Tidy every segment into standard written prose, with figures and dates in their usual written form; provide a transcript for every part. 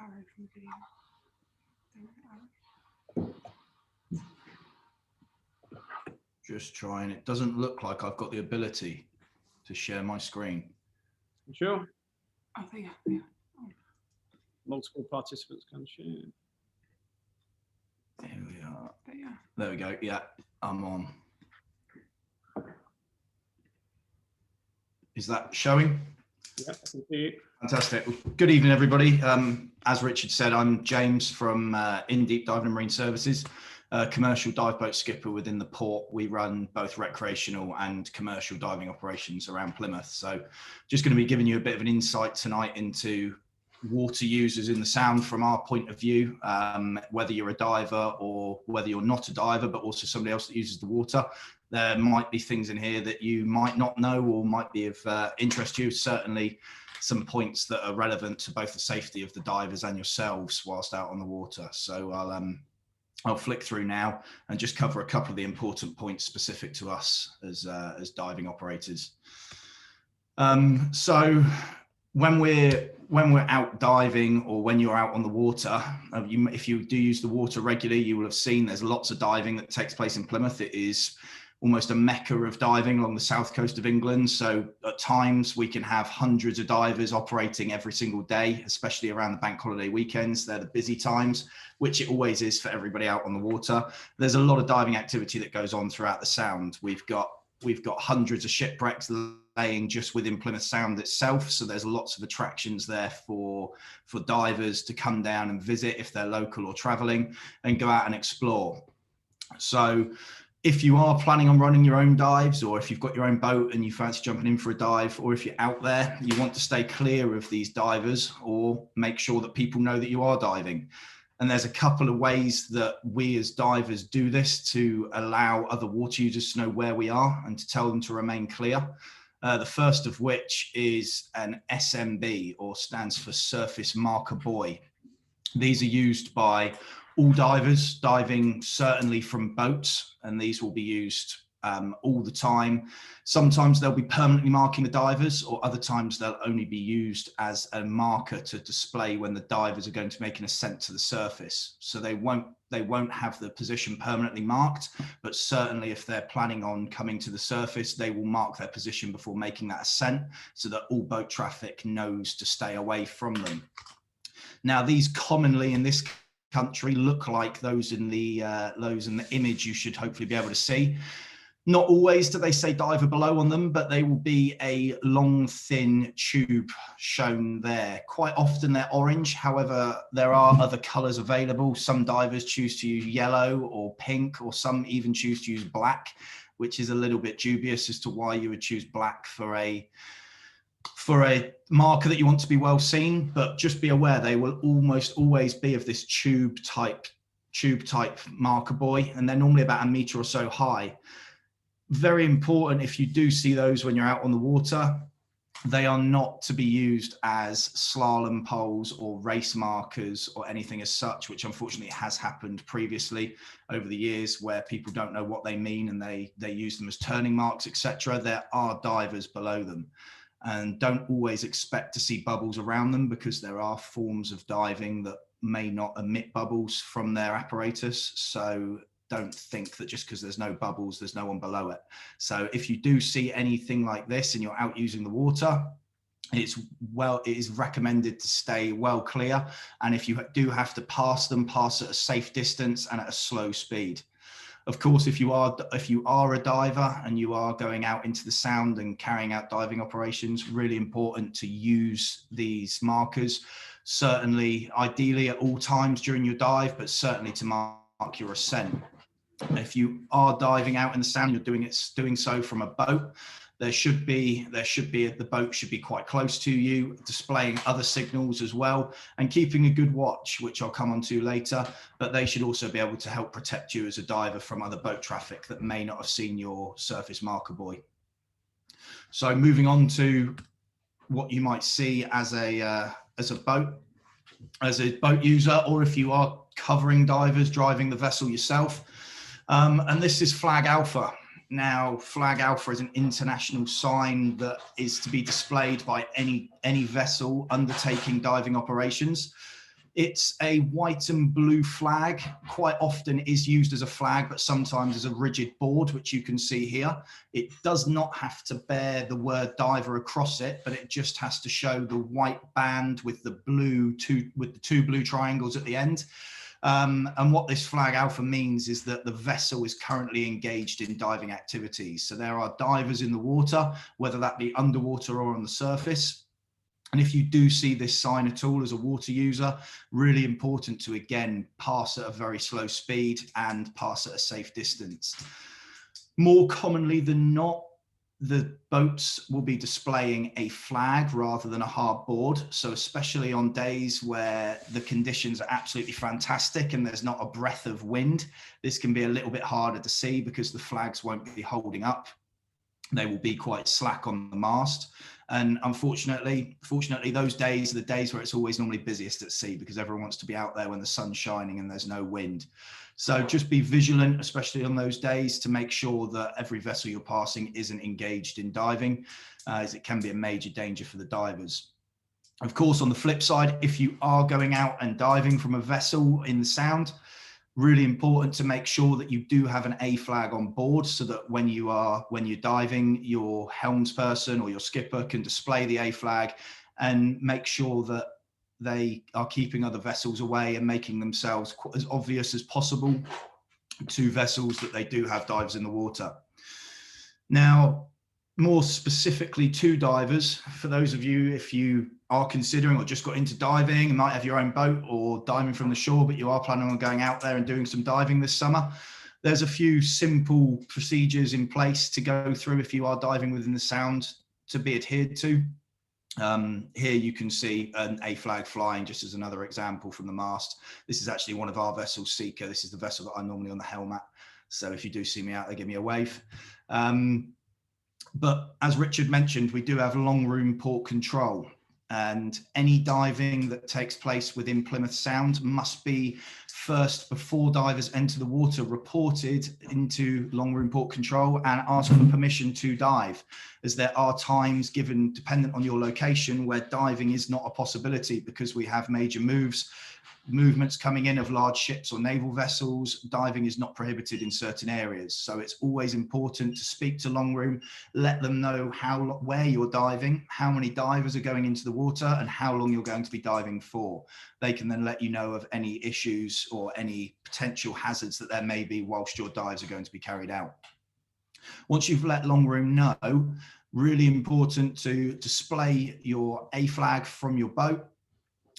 arrow from the video. Just trying. It doesn't look like I've got the ability to share my screen. You sure? Oh, there you are. Multiple participants can share. Here we are. There you are. There we go. Yeah, I'm on. Is that showing? Yeah, I can see it. Fantastic. Good evening, everybody. As Richard said, I'm James from In Deep Diving and Marine Services, commercial dive boat skipper within the port. We run both recreational and commercial diving operations around Plymouth. So just going to be giving you a bit of an insight tonight into water users in the Sound from our point of view, whether you're a diver or whether you're not a diver, but also somebody else that uses the water. There might be things in here that you might not know or might be of interest to you. Certainly some points that are relevant to both the safety of the divers and yourselves whilst out on the water. So I'll flick through now and just cover a couple of the important points specific to us as diving operators. So when we're out diving or when you're out on the water, if you do use the water regularly, you will have seen there's lots of diving that takes place in Plymouth. It is almost a mecca of diving along the south coast of England. So at times we can have hundreds of divers operating every single day, especially around the bank holiday weekends. They're the busy times, which it always is for everybody out on the water. There's a lot of diving activity that goes on throughout the Sound. We've got hundreds of shipwrecks laying just within Plymouth Sound itself. So there's lots of attractions there for divers to come down and visit if they're local or traveling and go out and explore. So if you are planning on running your own dives, or if you've got your own boat and you fancy jumping in for a dive, or if you're out there, you want to stay clear of these divers or make sure that people know that you are diving. And there's a couple of ways that we as divers do this to allow other water users to know where we are and to tell them to remain clear. The first of which is an SMB, or stands for Surface Marker Buoy. These are used by all divers diving certainly from boats, and these will be used all the time. Sometimes they'll be permanently marking the divers, or other times they'll only be used as a marker to display when the divers are going to make an ascent to the surface. So they won't have the position permanently marked, but certainly if they're planning on coming to the surface, they will mark their position before making that ascent so that all boat traffic knows to stay away from them. Now, these commonly in this country look like those in the image you should hopefully be able to see. Not always do they say diver below on them, but they will be a long, thin tube shown there. Quite often they're orange. However, there are other colors available. Some divers choose to use yellow or pink, or some even choose to use black, which is a little bit dubious as to why you would choose black for a marker that you want to be well seen. But just be aware they will almost always be of this tube type marker buoy, and they're normally about 1 meter or so high. Very important, if you do see those when you're out on the water, they are not to be used as slalom poles or race markers or anything as such, which unfortunately has happened previously over the years where people don't know what they mean and they use them as turning marks, etc. There are divers below them, and don't always expect to see bubbles around them, because there are forms of diving that may not emit bubbles from their apparatus. So don't think that just because there's no bubbles, there's no one below it. So if you do see anything like this and you're out using the water, it is recommended to stay well clear. And if you do have to pass them, pass at a safe distance and at a slow speed. Of course, if you are a diver and you are going out into the Sound and carrying out diving operations, really important to use these markers. Certainly, ideally at all times during your dive, but certainly to mark your ascent. If you are diving out in the Sound, you're doing so from a boat, the boat should be quite close to you, displaying other signals as well, and keeping a good watch, which I'll come on to later, but they should also be able to help protect you as a diver from other boat traffic that may not have seen your surface marker buoy. So moving on to what you might see as a boat user, or if you are covering divers driving the vessel yourself. And this is Flag Alpha. Now, Flag Alpha is an international sign that is to be displayed by any vessel undertaking diving operations. It's a white and blue flag, quite often is used as a flag, but sometimes as a rigid board, which you can see here. It does not have to bear the word diver across it, but it just has to show the white band with the two blue triangles at the end. And what this flag alpha means is that the vessel is currently engaged in diving activities. So there are divers in the water, whether that be underwater or on the surface. And if you do see this sign at all as a water user, really important to, again, pass at a very slow speed and pass at a safe distance. More commonly than not, the boats will be displaying a flag rather than a hard board. So especially on days where the conditions are absolutely fantastic and there's not a breath of wind, this can be a little bit harder to see because the flags won't be holding up. They will be quite slack on the mast. And fortunately, those days are the days where it's always normally busiest at sea because everyone wants to be out there when the sun's shining and there's no wind. So just be vigilant, especially on those days, to make sure that every vessel you're passing isn't engaged in diving, as it can be a major danger for the divers. Of course, on the flip side, if you are going out and diving from a vessel in the Sound, really important to make sure that you do have an A flag on board so that when you're diving, your helmsperson or your skipper can display the A flag and make sure that they are keeping other vessels away and making themselves as obvious as possible to vessels that they do have divers in the water. Now, more specifically to divers, for those of you, if you are considering or just got into diving and might have your own boat or diving from the shore, but you are planning on going out there and doing some diving this summer, there's a few simple procedures in place to go through if you are diving within the Sound to be adhered to. Here you can see an A flag flying, just as another example from the mast. This is actually one of our vessels, Seeker. This is the vessel that I'm normally on the helm at. So if you do see me out there, give me a wave. But as Richard mentioned, we do have long room port control, and any diving that takes place within Plymouth Sound must be first, before divers enter the water, reported into long room port control and ask for permission to dive, as there are times given, dependent on your location, where diving is not a possibility because we have major movements coming in of large ships or naval vessels. Diving is not prohibited in certain areas. So it's always important to speak to long room, let them know where you're diving, how many divers are going into the water and how long you're going to be diving for. They can then let you know of any issues or any potential hazards that there may be whilst your dives are going to be carried out. Once you've let long room know, really important to display your A flag from your boat.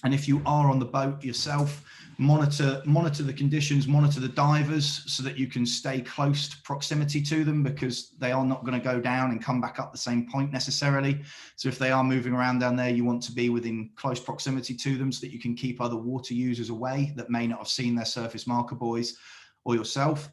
And if you are on the boat yourself, monitor the conditions, monitor the divers so that you can stay close to proximity to them, because they are not going to go down and come back up the same point necessarily. So if they are moving around down there, you want to be within close proximity to them so that you can keep other water users away that may not have seen their surface marker buoys or yourself.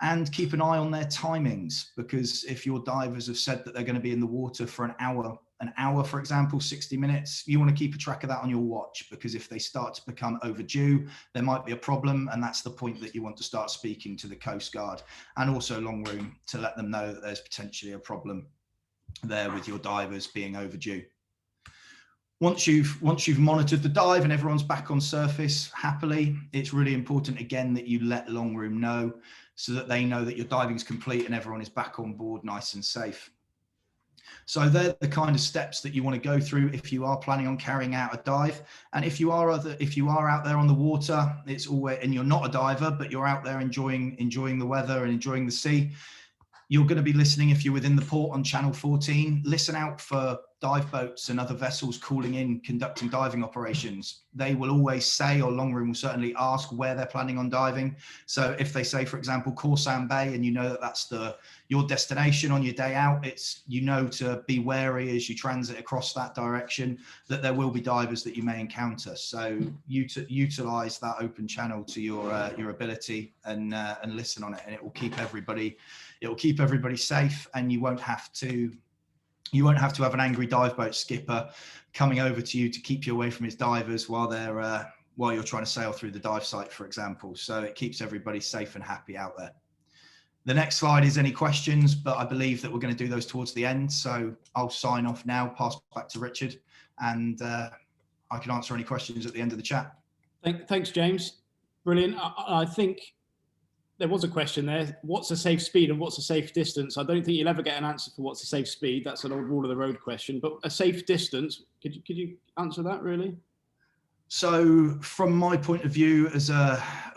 And keep an eye on their timings, because if your divers have said that they're going to be in the water for an hour, for example, 60 minutes, you want to keep a track of that on your watch, because if they start to become overdue, there might be a problem. And that's the point that you want to start speaking to the Coast Guard and also long room to let them know that there's potentially a problem there with your divers being overdue. Once you've monitored the dive and everyone's back on surface happily, it's really important again that you let long room know so that they know that your diving's complete and everyone is back on board nice and safe. So they're the kind of steps that you want to go through if you are planning on carrying out a dive. And if you are out there on the water, it's always, and you're not a diver, but you're out there enjoying the weather and enjoying the sea, you're going to be listening, if you're within the port on Channel 14, listen out for dive boats and other vessels calling in, conducting diving operations. They will always say, or long room will certainly ask, where they're planning on diving. So if they say, for example, Corsan Bay, and you know that that's your destination on your day out, it's, you know, to be wary as you transit across that direction, that there will be divers that you may encounter. So utilize that open channel to your ability and listen on it, and it will keep everybody safe, and you won't have to have an angry dive boat skipper coming over to you to keep you away from his divers while you're trying to sail through the dive site, for example. So it keeps everybody safe and happy out there. The next slide is any questions, but I believe that we're going to do those towards the end. So I'll sign off now, pass back to Richard, and I can answer any questions at the end of the chat. Thanks, James. Brilliant. I think there was a question there. What's a safe speed and what's a safe distance? I don't think you'll ever get an answer for what's a safe speed. That's an old rule of the road question. But a safe distance, could you answer that really? So from my point of view,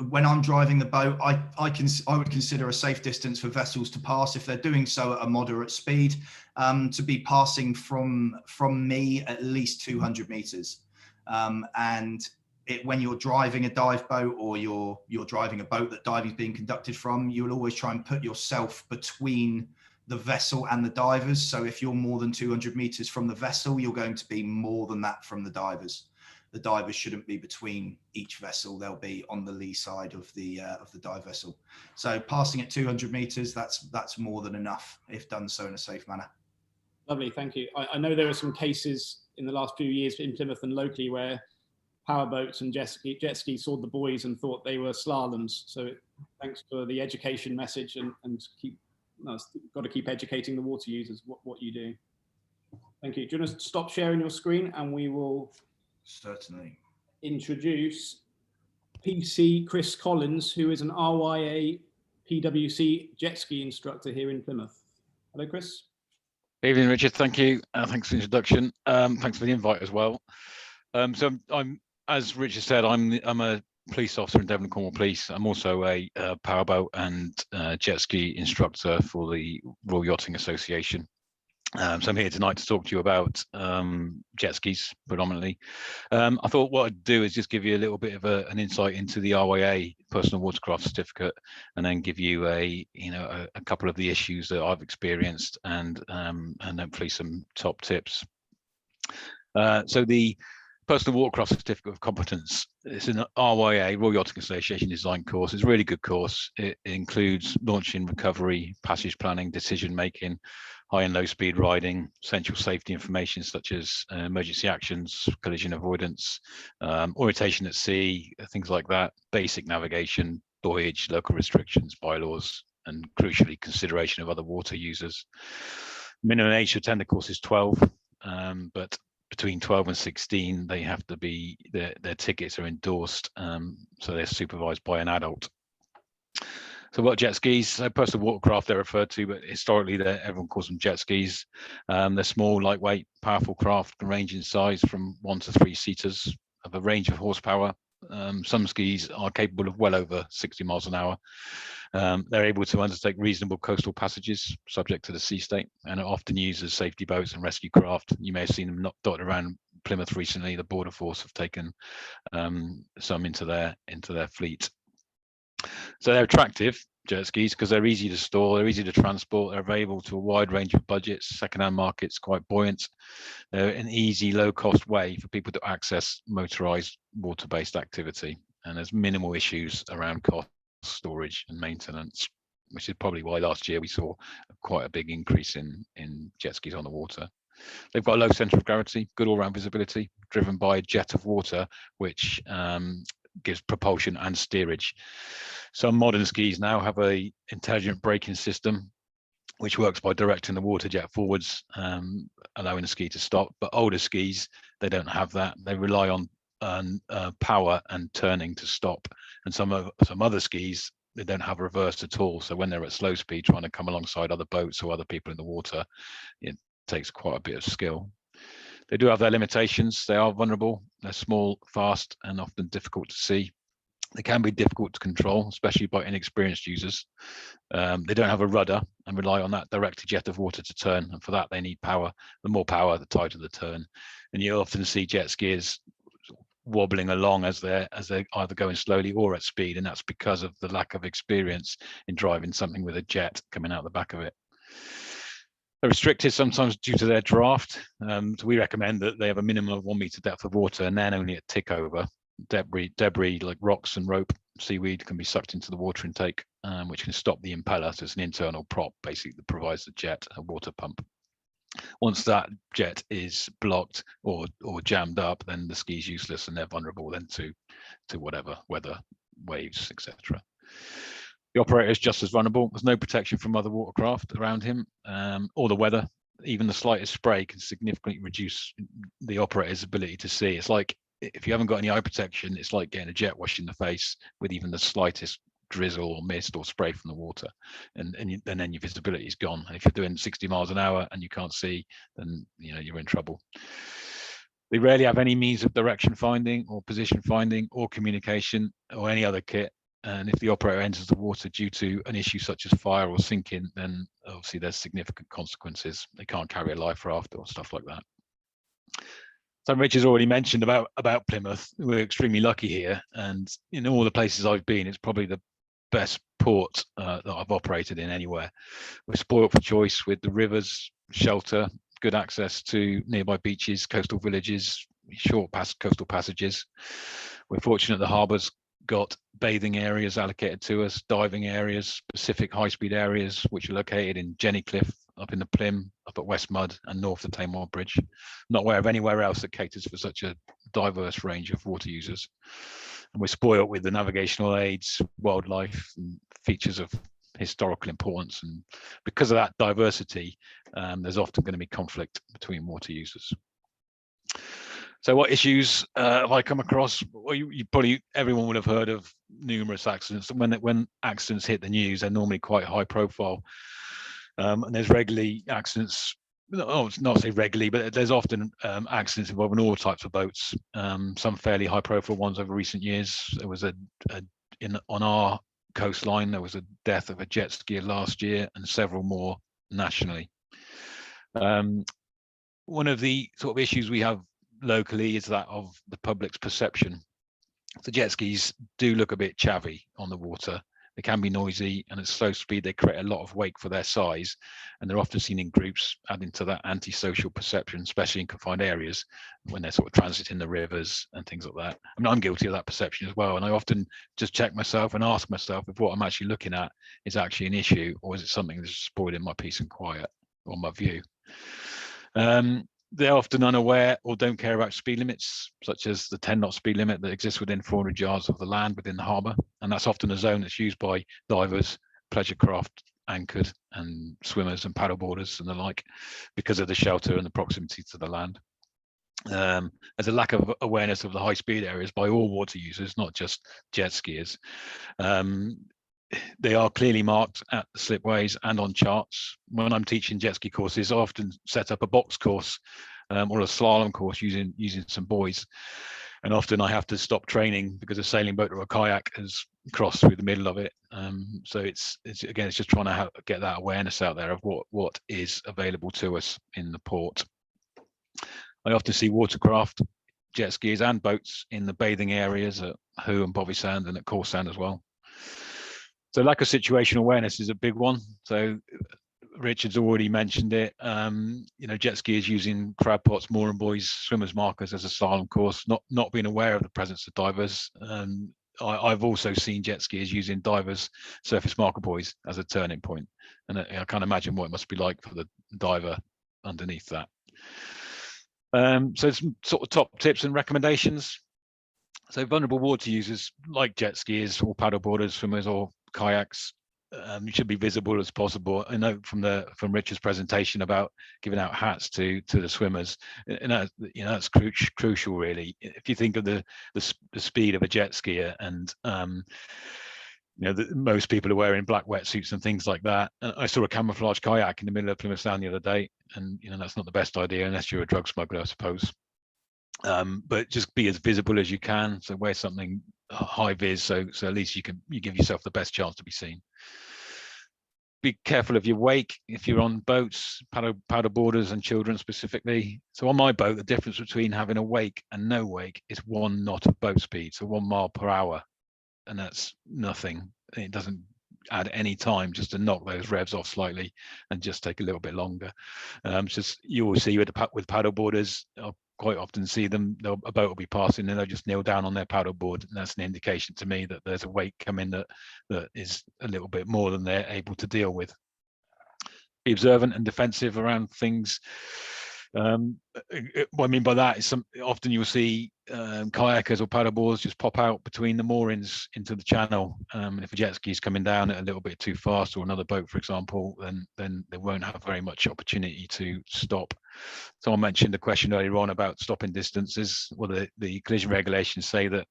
when I'm driving the boat, I would consider a safe distance for vessels to pass if they're doing so at a moderate speed, to be passing from me at least 200 meters. And when you're driving a dive boat or you're driving a boat that diving is being conducted from, you will always try and put yourself between the vessel and the divers. So if you're more than 200 meters from the vessel, you're going to be more than that from the divers. The divers shouldn't be between each vessel; they'll be on the lee side of the dive vessel. So passing at 200 meters, that's more than enough if done so in a safe manner. Lovely, thank you. I know there are some cases in the last few years in Plymouth and locally where powerboats and jet skis saw the buoys and thought they were slaloms. So thanks for the education message, and got to keep educating the water users what you do. Thank you. Do you want to stop sharing your screen and we will certainly introduce PC Chris Collins, who is an RYA PWC jet ski instructor here in Plymouth. Hello, Chris. Evening, Richard. Thank you. Thanks for the introduction. Thanks for the invite as well. So I'm, as Richard said, I'm a police officer in Devon and Cornwall Police. I'm also a powerboat and jet ski instructor for the Royal Yachting Association. So I'm here tonight to talk to you about jet skis predominantly. I thought what I'd do is just give you a little bit of an insight into the RYA Personal Watercraft Certificate, and then give you a couple of the issues that I've experienced, and hopefully some top tips. So the Personal Watercraft Certificate of Competence, it's an RYA, Royal Yachting Association design course. It's a really good course. It includes launching, recovery, passage planning, decision making, high and low speed riding, essential safety information such as emergency actions, collision avoidance, orientation at sea, things like that, basic navigation, buoyage, local restrictions, bylaws, and crucially consideration of other water users. Minimum age to attend the course is 12, but between 12 and 16, they have to be, their tickets are endorsed, so they're supervised by an adult. So what jet skis? So personal watercraft they're referred to, but historically everyone calls them jet skis. They're small, lightweight, powerful craft, can range in size from 1 to 3 seaters, have a range of horsepower. Some skis are capable of well over 60 miles an hour. They're able to undertake reasonable coastal passages subject to the sea state, and are often used as safety boats and rescue craft. You may have seen them dotted around Plymouth recently. The Border Force have taken some into their fleet. So they're attractive, jet skis, because they're easy to store, they're easy to transport, they're available to a wide range of budgets, second-hand markets, quite buoyant. They're an easy, low-cost way for people to access motorized water-based activity, and there's minimal issues around cost, storage, and maintenance, which is probably why last year we saw quite a big increase in jet skis on the water. They've got a low center of gravity, good all-round visibility, driven by a jet of water, which gives propulsion and steerage. Some modern skis now have a intelligent braking system, which works by directing the water jet forwards, allowing the ski to stop. But older skis, they don't have that. They rely on power and turning to stop. And some other skis, they don't have reverse at all. So when they're at slow speed, trying to come alongside other boats or other people in the water, it takes quite a bit of skill. They do have their limitations. They are vulnerable. They're small, fast, and often difficult to see. They can be difficult to control, especially by inexperienced users. They don't have a rudder and rely on that direct jet of water to turn. And for that, they need power. The more power, the tighter the turn. And you often see jet skiers wobbling along as they're either going slowly or at speed. And that's because of the lack of experience in driving something with a jet coming out the back of it. They're restricted sometimes due to their draft. So we recommend that they have a minimum of 1 meter depth of water, and then only at tick over. Debris like rocks and rope, seaweed can be sucked into the water intake, which can stop the impeller. So it's an internal prop basically that provides the jet a water pump. Once that jet is blocked or jammed up, then the ski is useless and they're vulnerable then to whatever weather, waves, etc. The operator is just as vulnerable. There's no protection from other watercraft around him or the weather. Even the slightest spray can significantly reduce the operator's ability to see. It's like if you haven't got any eye protection, it's like getting a jet wash in the face with even the slightest drizzle or mist or spray from the water, and then your visibility is gone. And if you're doing 60 miles an hour and you can't see, then you're in trouble. They rarely have any means of direction finding or position finding or communication or any other kit. And if the operator enters the water due to an issue such as fire or sinking, then obviously there's significant consequences. They can't carry a life raft or stuff like that. So Rich has already mentioned about Plymouth. We're extremely lucky here, and in all the places I've been, it's probably the best port that I've operated in anywhere. We're spoiled for choice with the rivers, shelter, good access to nearby beaches, coastal villages, short coastal passages. We're fortunate the harbour's got bathing areas allocated to us, diving areas, specific high-speed areas, which are located in Jenny Cliff, up in the Plym, up at West Mud, and north of Tamar Bridge. Not aware of anywhere else that caters for such a diverse range of water users. And we're spoiled with the navigational aids, wildlife, and features of historical importance. And because of that diversity, there's often going to be conflict between water users. So what issues have I come across? Well, you probably, everyone would have heard of numerous accidents. When accidents hit the news, they're normally quite high profile. And there's regularly accidents, not say regularly, but there's often accidents involving all types of boats. Some fairly high profile ones over recent years. There was on our coastline, there was a death of a jet skier last year, and several more nationally. One of the sort of issues we have locally is that of the public's perception. The jet skis do look a bit chavvy on the water. They can be noisy, and at slow speed they create a lot of wake for their size, and they're often seen in groups, adding to that antisocial perception, especially in confined areas when they're sort of transiting the rivers and things like that. I mean, I'm guilty of that perception as well, and I often just check myself and ask myself if what I'm actually looking at is actually an issue, or is it something that's spoiling my peace and quiet or my view. They're often unaware or don't care about speed limits, such as the 10-knot speed limit that exists within 400 yards of the land within the harbour. And that's often a zone that's used by divers, pleasure craft, anchored, and swimmers and paddleboarders and the like, because of the shelter and the proximity to the land. There's a lack of awareness of the high speed areas by all water users, not just jet skiers. They are clearly marked at the slipways and on charts. When I'm teaching jet ski courses, I often set up a box course or a slalom course using some buoys. And often I have to stop training because a sailing boat or a kayak has crossed through the middle of it. So it's just trying to get that awareness out there of what is available to us in the port. I often see watercraft, jet skis and boats in the bathing areas at Hoe and Bovey Sound and at Core Sound as well. So lack of situational awareness is a big one. So Richard's already mentioned it. Jet skiers using crab pots, mooring buoys, swimmers markers as a slalom course, not being aware of the presence of divers. I've also seen jet skiers using divers surface marker buoys as a turning point, and I can't imagine what it must be like for the diver underneath that. So some sort of top tips and recommendations. So vulnerable water users like jet skiers or paddleboarders, swimmers or kayaks, you should be visible as possible. I know from Richard's presentation about giving out hats to the swimmers, and that's crucial really. If you think of the speed of a jet skier, and most people are wearing black wetsuits and things like that. And I saw a camouflage kayak in the middle of Plymouth Sound the other day, and that's not the best idea unless you're a drug smuggler, I suppose. But just be as visible as you can. So wear something high vis, so at least you give yourself the best chance to be seen. Be careful of your wake if you're on boats, paddle boarders and children specifically. So on my boat, the difference between having a wake and no wake is 1 knot of boat speed, so 1 mile per hour, and that's nothing. It doesn't add any time just to knock those revs off slightly and just take a little bit longer. Just you will see with paddle boarders, I'll quite often see them, a boat will be passing and they'll just kneel down on their paddle board, and that's an indication to me that there's a wake coming that is a little bit more than they're able to deal with. Be observant and defensive around things. What I mean by that is often you'll see kayakers or paddleboards just pop out between the moorings into the channel. And if a jet ski is coming down at a little bit too fast, or another boat, for example, then they won't have very much opportunity to stop. Someone mentioned a question earlier on about stopping distances. Well, the collision regulations say that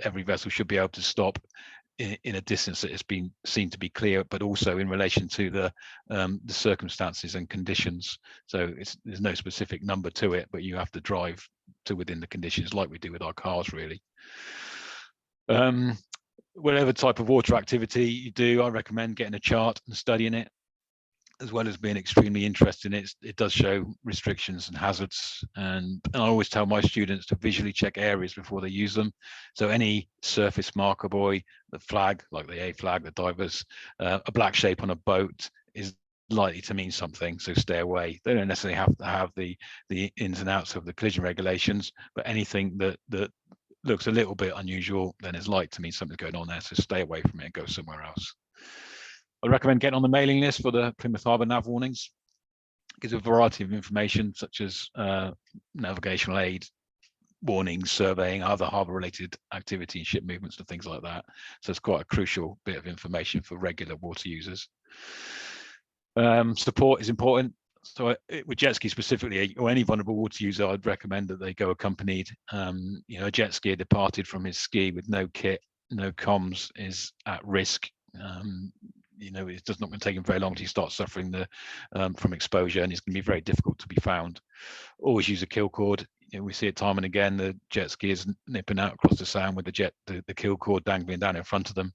every vessel should be able to stop in a distance that has been seen to be clear, but also in relation to the circumstances and conditions. So there's no specific number to it, but you have to drive to within the conditions, like we do with our cars, really. Whatever type of water activity you do, I recommend getting a chart and studying it, as well as being extremely interested in it. It does show restrictions and hazards, and I always tell my students to visually check areas before they use them. So any surface marker buoy, the flag, like the A flag, the divers, a black shape on a boat is likely to mean something, so stay away. They don't necessarily have to have the ins and outs of the collision regulations, but anything that looks a little bit unusual, then it's likely to mean something's going on there, so stay away from it and go somewhere else. I recommend getting on the mailing list for the Plymouth Harbour nav warnings. It gives a variety of information, such as navigational aid, warnings, surveying, other harbour related activity and ship movements and things like that. So it's quite a crucial bit of information for regular water users. Support is important. So with jet ski specifically, or any vulnerable water user, I'd recommend that they go accompanied. You know, a jet skier departed from his ski with no kit, no comms is at risk. You know, it's just not going to take him very long to start suffering from exposure, and it's going to be very difficult to be found. Always use a kill cord. You know, we see it time and again, the jet skiers nipping out across the sound with the kill cord dangling down in front of them.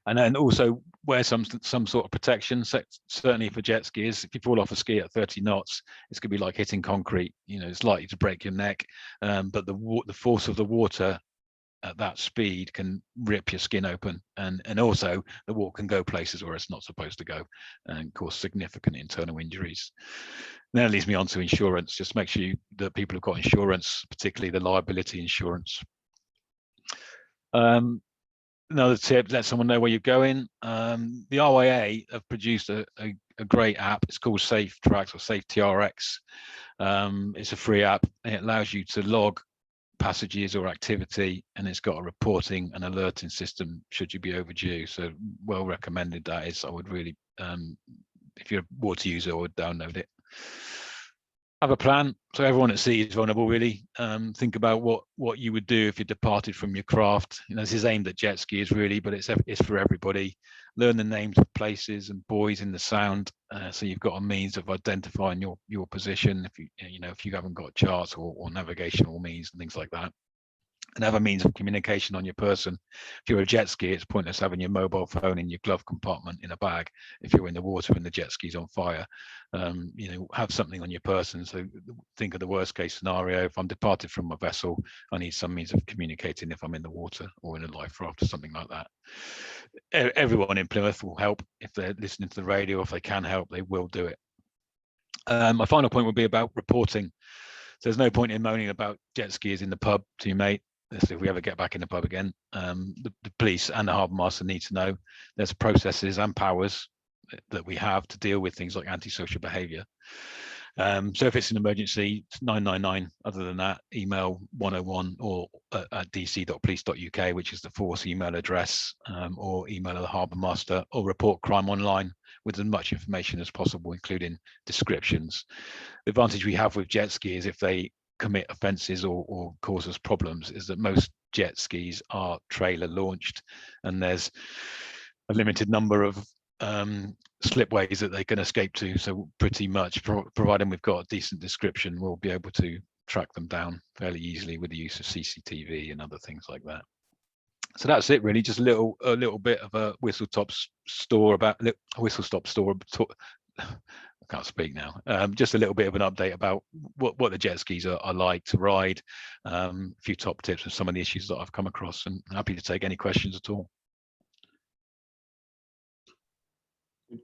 And then also wear some sort of protection. So certainly for jet skiers, if you fall off a ski at 30 knots, it's going to be like hitting concrete. You know, it's likely to break your neck, but the force of the water at that speed can rip your skin open, and also the water can go places where it's not supposed to go and cause significant internal injuries. And that leads me on to insurance. Just make sure that people have got insurance, particularly the liability insurance. Another tip, let someone know where you're going. The RYA have produced a great app. It's called Safe Tracks or Safe TRX. It's a free app, and it allows you to log passages or activity, and it's got a reporting and alerting system should you be overdue. So well recommended that is. I would really, if you're a water user, I would download it. Have a plan. So everyone at sea is vulnerable, really. Think about what you would do if you departed from your craft. You know, this is aimed at jet skiers really, but it's for everybody. Learn the names of places and buoys in the sound, so you've got a means of identifying your position if you haven't got charts or navigational means and things like that. And have a means of communication on your person. If you're a jet ski, it's pointless having your mobile phone in your glove compartment in a bag if you're in the water and the jet ski's on fire. You know, have something on your person. So think of the worst case scenario. If I'm departed from my vessel, I need some means of communicating if I'm in the water or in a life raft or something like that. Everyone in Plymouth will help. If they're listening to the radio, if they can help, they will do it. My final point would be about reporting. So there's no point in moaning about jet skiers in the pub to your mate. If we ever get back in the pub again, the police and the harbour master need to know there's processes and powers that we have to deal with things like antisocial behaviour. So if it's an emergency, it's 999. Other than that, email 101 or at dc.police.uk, which is the force email address, or email the harbour master, or report crime online with as much information as possible, including descriptions. The advantage we have with jet skiers, if they commit offences or cause us problems, is that most jet skis are trailer launched, and there's a limited number of slipways that they can escape to. So pretty much, providing we've got a decent description, we'll be able to track them down fairly easily with the use of CCTV and other things like that. So that's it really, just a little bit of a whistle-stop store. I can't speak now. Just a little bit of an update about what the jet skis are like to ride, a few top tips and some of the issues that I've come across, and happy to take any questions at all.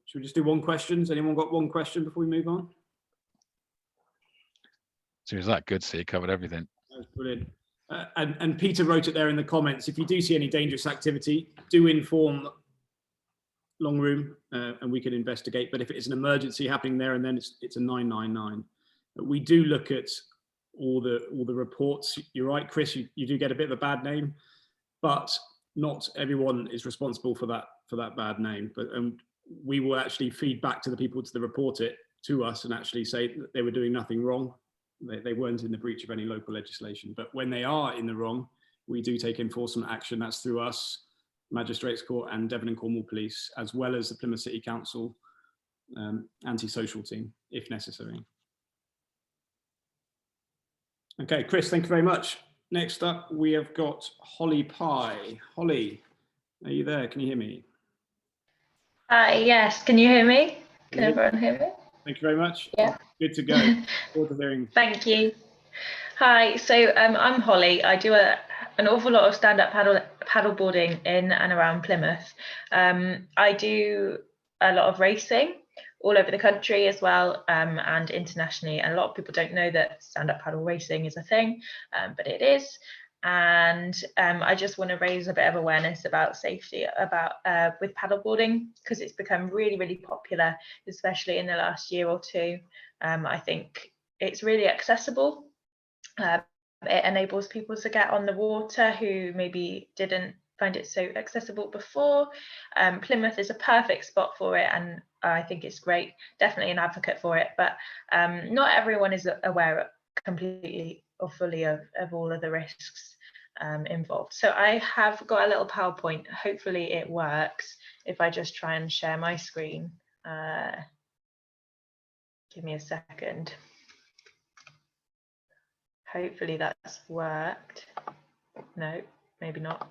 Should we just do one question? Has anyone got one question before we move on? So is that good? So you covered everything. That's brilliant. And Peter wrote it there in the comments. If you do see any dangerous activity, do inform Long Room, and we can investigate. But if it is an emergency happening there and then, it's a 999. We do look at all the reports. You're right, Chris, you do get a bit of a bad name, but not everyone is responsible for that bad name. But we will actually feed back to the people to report it to us and actually say that they were doing nothing wrong. They weren't in the breach of any local legislation. But when they are in the wrong, we do take enforcement action. That's through us, Magistrates Court and Devon and Cornwall Police, as well as the Plymouth City Council anti-social team, if necessary. Okay, Chris, thank you very much. Next up, we have got Holly Pye. Holly, are you there? Can you hear me? Hi, yes. Can you hear me? Can everyone hear me? Thank you very much. Yeah. Good to go. Forward to hearing. Thank you. Hi, so I'm Holly. I do an awful lot of stand-up paddleboarding in and around Plymouth. I do a lot of racing all over the country as well, and internationally. And a lot of people don't know that stand-up paddle racing is a thing, but it is. And I just want to raise a bit of awareness about safety with paddleboarding, because it's become really, really popular, especially in the last year or two. I think it's really accessible. It enables people to get on the water who maybe didn't find it so accessible before. Plymouth is a perfect spot for it, and I think it's great. Definitely an advocate for it, but not everyone is aware completely or fully of all of the risks involved. So I have got a little PowerPoint. Hopefully it works if I just try and share my screen. Give me a second. Hopefully that's worked. No, maybe not.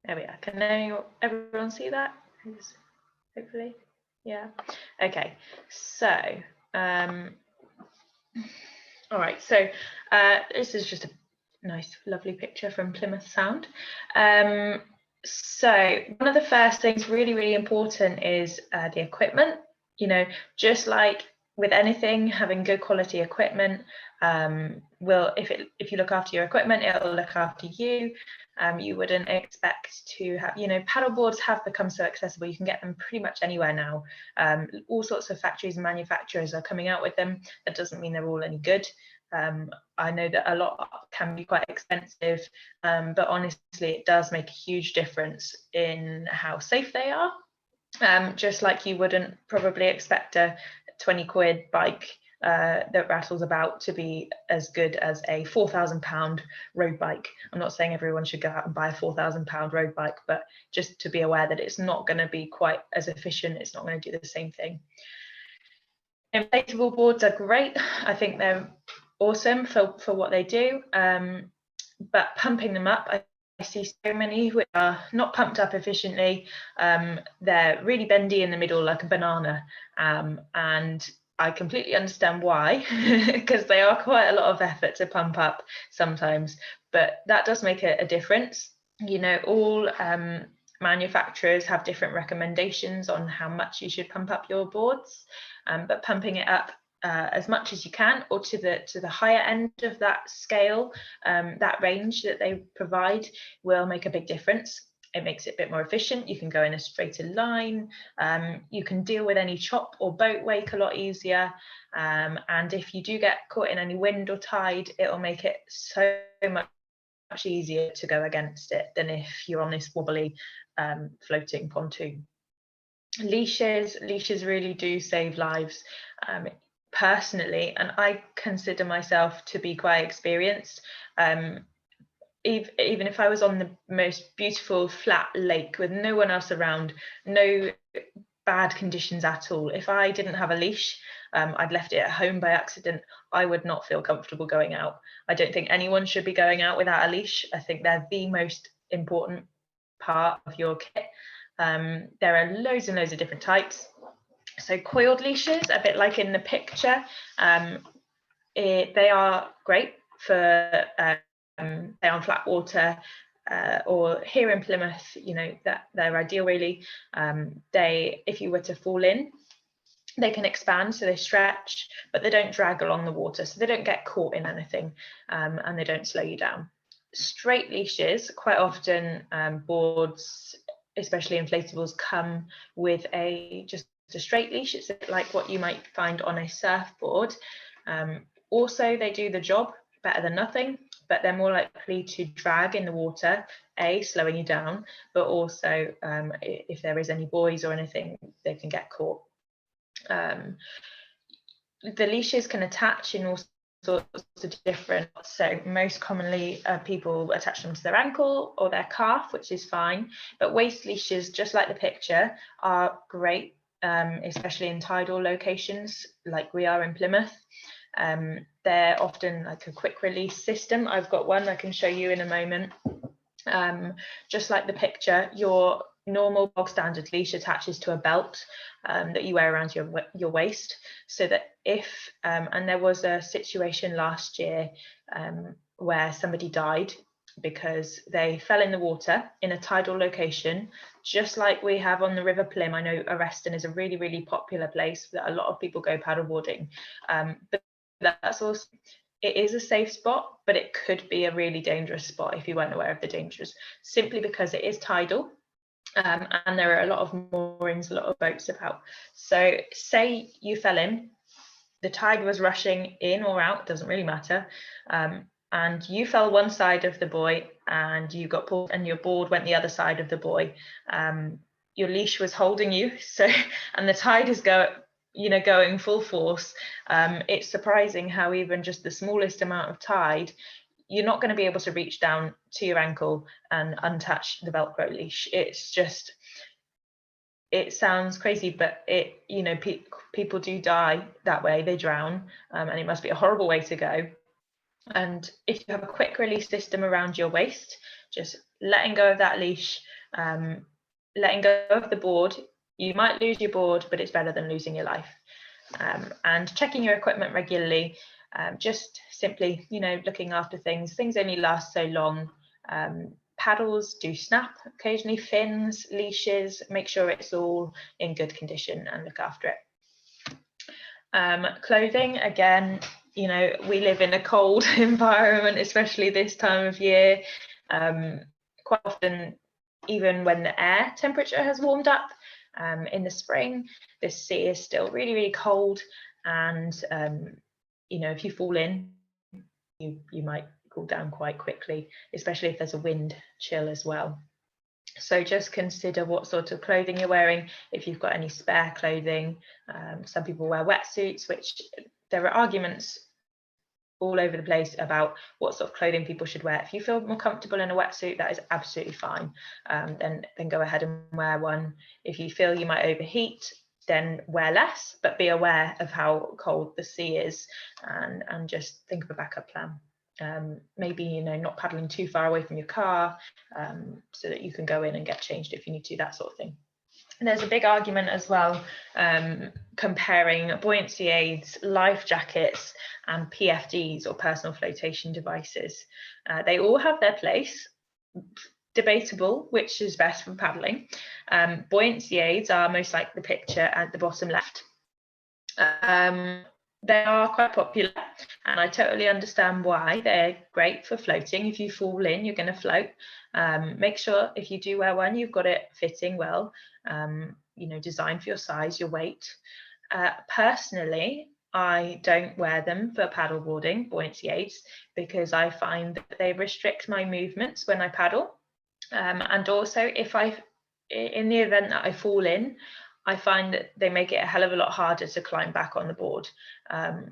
There we are. Can everyone see that? Hopefully. Yeah. Okay. So, all right. So this is just a nice, lovely picture from Plymouth Sound. So one of the first things really, really important is the equipment. You know, just like with anything, having good quality equipment will, if you look after your equipment, it will look after you. You wouldn't expect to have, you know, paddle boards have become so accessible. You can get them pretty much anywhere now. All sorts of factories and manufacturers are coming out with them. That doesn't mean they're all any good. I know that a lot can be quite expensive, but honestly, it does make a huge difference in how safe they are. Just like you wouldn't probably expect a 20 quid bike that rattles about to be as good as a £4,000 road bike. I'm not saying everyone should go out and buy a £4,000 road bike, but just to be aware that it's not going to be quite as efficient. It's not going to do the same thing. Inflatable boards are great. I think they're awesome for what they do, but pumping them up, I see so many which are not pumped up efficiently. They're really bendy in the middle like a banana, and I completely understand why, because they are quite a lot of effort to pump up sometimes, but that does make a difference. You know, all manufacturers have different recommendations on how much you should pump up your boards, but pumping it up as much as you can, or to the higher end of that scale, that range that they provide will make a big difference. It makes it a bit more efficient. You can go in a straighter line. You can deal with any chop or boat wake a lot easier. And if you do get caught in any wind or tide, it will make it so much easier to go against it than if you're on this wobbly floating pontoon. Leashes really do save lives. Personally, and I consider myself to be quite experienced. Even if I was on the most beautiful flat lake with no one else around, no bad conditions at all, if I didn't have a leash, I'd left it at home by accident, I would not feel comfortable going out. I don't think anyone should be going out without a leash. I think they're the most important part of your kit. There are loads and loads of different types. So coiled leashes, a bit like in the picture, they are great for on flat water, or here in Plymouth, you know, that they're ideal really. If you were to fall in, they can expand, so they stretch, but they don't drag along the water, so they don't get caught in anything, and they don't slow you down. Straight leashes, quite often boards, especially inflatables, come with just a straight leash. It's like what you might find on a surfboard. Also, they do the job better than nothing, but they're more likely to drag in the water, slowing you down, but also if there is any buoys or anything, they can get caught. The leashes can attach in all sorts of different, so most commonly people attach them to their ankle or their calf, which is fine, but waist leashes, just like the picture, are great, especially in tidal locations like we are in Plymouth. They're often like a quick release system. I've got one I can show you in a moment. Just like the picture, your normal bog standard leash attaches to a belt that you wear around your waist, so that if and there was a situation last year where somebody died because they fell in the water in a tidal location, just like we have on the River Plym. I know Arreston is a really, really popular place that a lot of people go paddleboarding, but that's also, it is a safe spot, but it could be a really dangerous spot if you weren't aware of the dangers, simply because it is tidal. And there are a lot of moorings, a lot of boats about. So say you fell in, the tide was rushing in or out, doesn't really matter, and you fell one side of the buoy and you got pulled and your board went the other side of the buoy. Your leash was holding you, so, and the tide is going full force. It's surprising how even just the smallest amount of tide, you're not going to be able to reach down to your ankle and untouch the Velcro leash. It's just, it sounds crazy, but people do die that way, they drown, and it must be a horrible way to go. And if you have a quick release system around your waist, just letting go of that leash, letting go of the board, you might lose your board, but it's better than losing your life. And checking your equipment regularly, just simply, looking after things. Things only last so long. Paddles do snap occasionally, fins, leashes, make sure it's all in good condition and look after it. Clothing, again, we live in a cold environment, especially this time of year. Quite often, even when the air temperature has warmed up, in the spring, the sea is still really, really cold, and if you fall in, you might cool down quite quickly, especially if there's a wind chill as well. So just consider what sort of clothing you're wearing, if you've got any spare clothing. Some people wear wetsuits, which there are arguments all over the place about what sort of clothing people should wear. If you feel more comfortable in a wetsuit, that is absolutely fine. Then go ahead and wear one. If you feel you might overheat, then wear less, but be aware of how cold the sea is, and just think of a backup plan. Maybe not paddling too far away from your car, so that you can go in and get changed if you need to, that sort of thing. And there's a big argument as well, comparing buoyancy aids, life jackets, and PFDs, or personal flotation devices. They all have their place. Debatable which is best for paddling. Buoyancy aids are most like the picture at the bottom left. They are quite popular, and I totally understand why. They're great for floating. If you fall in, you're going to float. Make sure if you do wear one, you've got it fitting well, designed for your size, your weight. Personally, I don't wear them for paddleboarding, buoyancy aids, because I find that they restrict my movements when I paddle. And also, in the event that I fall in, I find that they make it a hell of a lot harder to climb back on the board.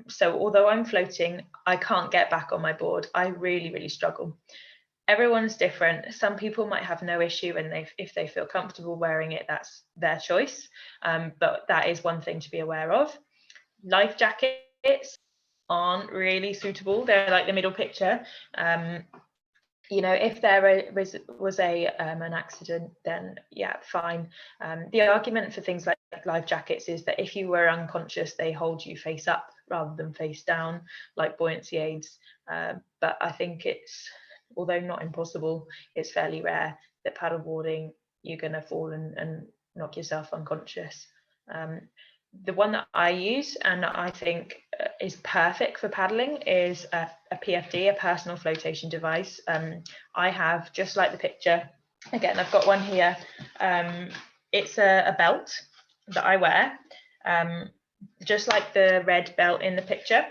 So although I'm floating, I can't get back on my board. I really, really struggle. Everyone's different. Some people might have no issue, and if they feel comfortable wearing it, that's their choice. But that is one thing to be aware of. Life jackets aren't really suitable. They're like the middle picture. If there was an accident, then yeah, fine. The argument for things like life jackets is that if you were unconscious, they hold you face up rather than face down, like buoyancy aids. But I think it's, although not impossible, it's fairly rare that paddleboarding you're going to fall and knock yourself unconscious. The one that I use and I think is perfect for paddling is a PFD, a personal flotation device. I have, just like the picture, again, I've got one here. It's a belt. that I wear, just like the red belt in the picture,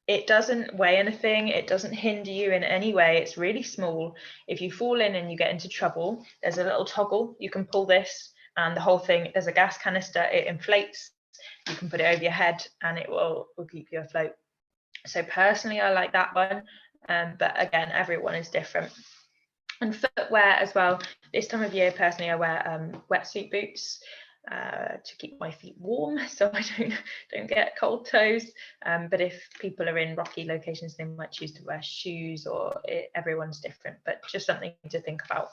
it doesn't weigh anything. It doesn't hinder you in any way. It's really small. If you fall in and you get into trouble, there's a little toggle. You can pull this and the whole thing, there's a gas canister, it inflates. You can put it over your head and it will keep you afloat. So personally, I like that one. But again, everyone is different. And footwear as well. This time of year, personally, I wear wetsuit boots to keep my feet warm, so I don't get cold toes. But if people are in rocky locations, they might choose to wear shoes, or everyone's different. But just something to think about.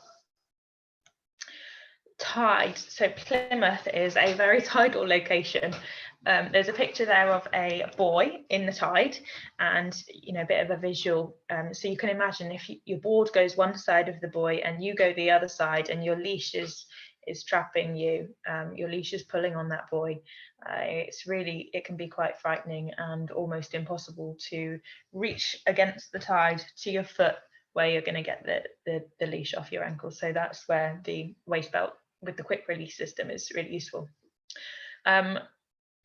Tide. So Plymouth is a very tidal location. There's a picture there of a buoy in the tide, and a bit of a visual. So you can imagine if your board goes one side of the buoy and you go the other side, and your leash is trapping you. Your leash is pulling on that buoy. It can be quite frightening and almost impossible to reach against the tide to your foot, where you're going to get the leash off your ankle. So that's where the waist belt with the quick release system is really useful.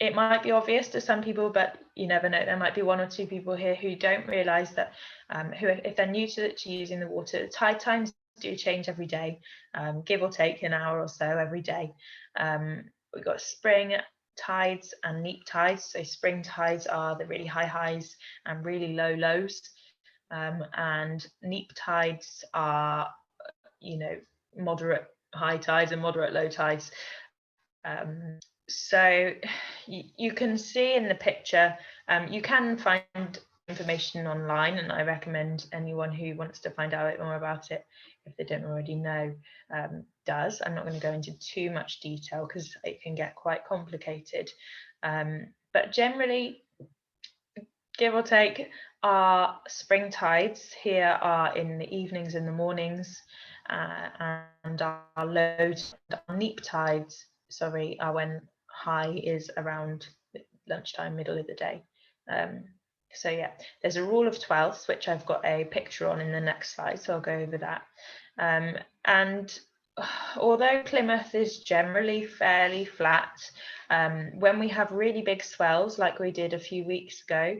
It might be obvious to some people, but you never know. There might be one or two people here who don't realise that, if they're new to using the water, the tide times do change every day, give or take an hour or so every day. We've got spring tides and neap tides. So spring tides are the really high highs and really low lows, and neap tides are, moderate high tides and moderate low tides. So you can see in the picture, you can find information online, and I recommend anyone who wants to find out a bit more about it, if they don't already know, does. I'm not going to go into too much detail because it can get quite complicated. But generally, give or take, our spring tides here are in the evenings and the mornings, and our low, our neap tides, are when high is around lunchtime, middle of the day. So yeah, there's a rule of 12ths, which I've got a picture on in the next slide, so I'll go over that. And although Plymouth is generally fairly flat, when we have really big swells like we did a few weeks ago,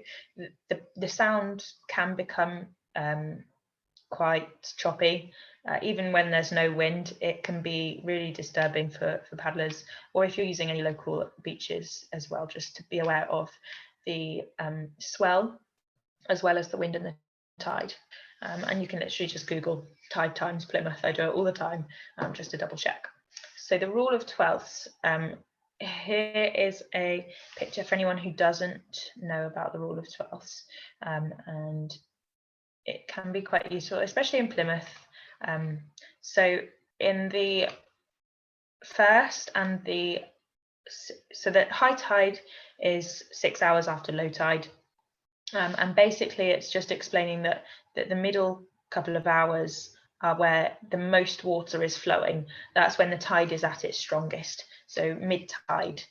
the sound can become quite choppy. Even when there's no wind, it can be really disturbing for paddlers, or if you're using any local beaches as well, just to be aware of the swell as well as the wind and the tide. And you can literally just Google tide times Plymouth. I do it all the time, just to double check. So the rule of 12ths, here is a picture for anyone who doesn't know about the rule of 12ths, and it can be quite useful, especially in Plymouth. So in the first and so the high tide is 6 hours after low tide, and basically it's just explaining that the middle couple of hours are where the most water is flowing. That's when the tide is at its strongest, so mid tide.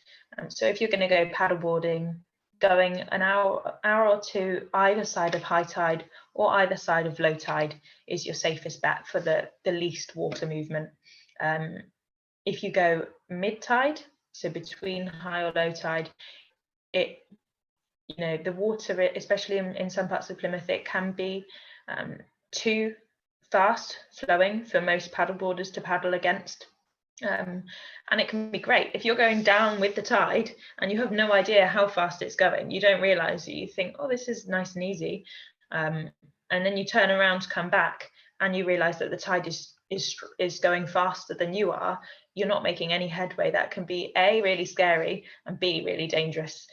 So if you're going to go paddleboarding, going an hour or two either side of high tide or either side of low tide is your safest bet for the least water movement. If you go mid tide, so between high or low tide, the water, especially in some parts of Plymouth, it can be too fast flowing for most paddleboarders to paddle against. And it can be great if you're going down with the tide and you have no idea how fast it's going. You don't realize, you think, oh, this is nice and easy, and then you turn around to come back and you realize that the tide is going faster than you are. You're not making any headway. That can be A, really scary, and B, really dangerous.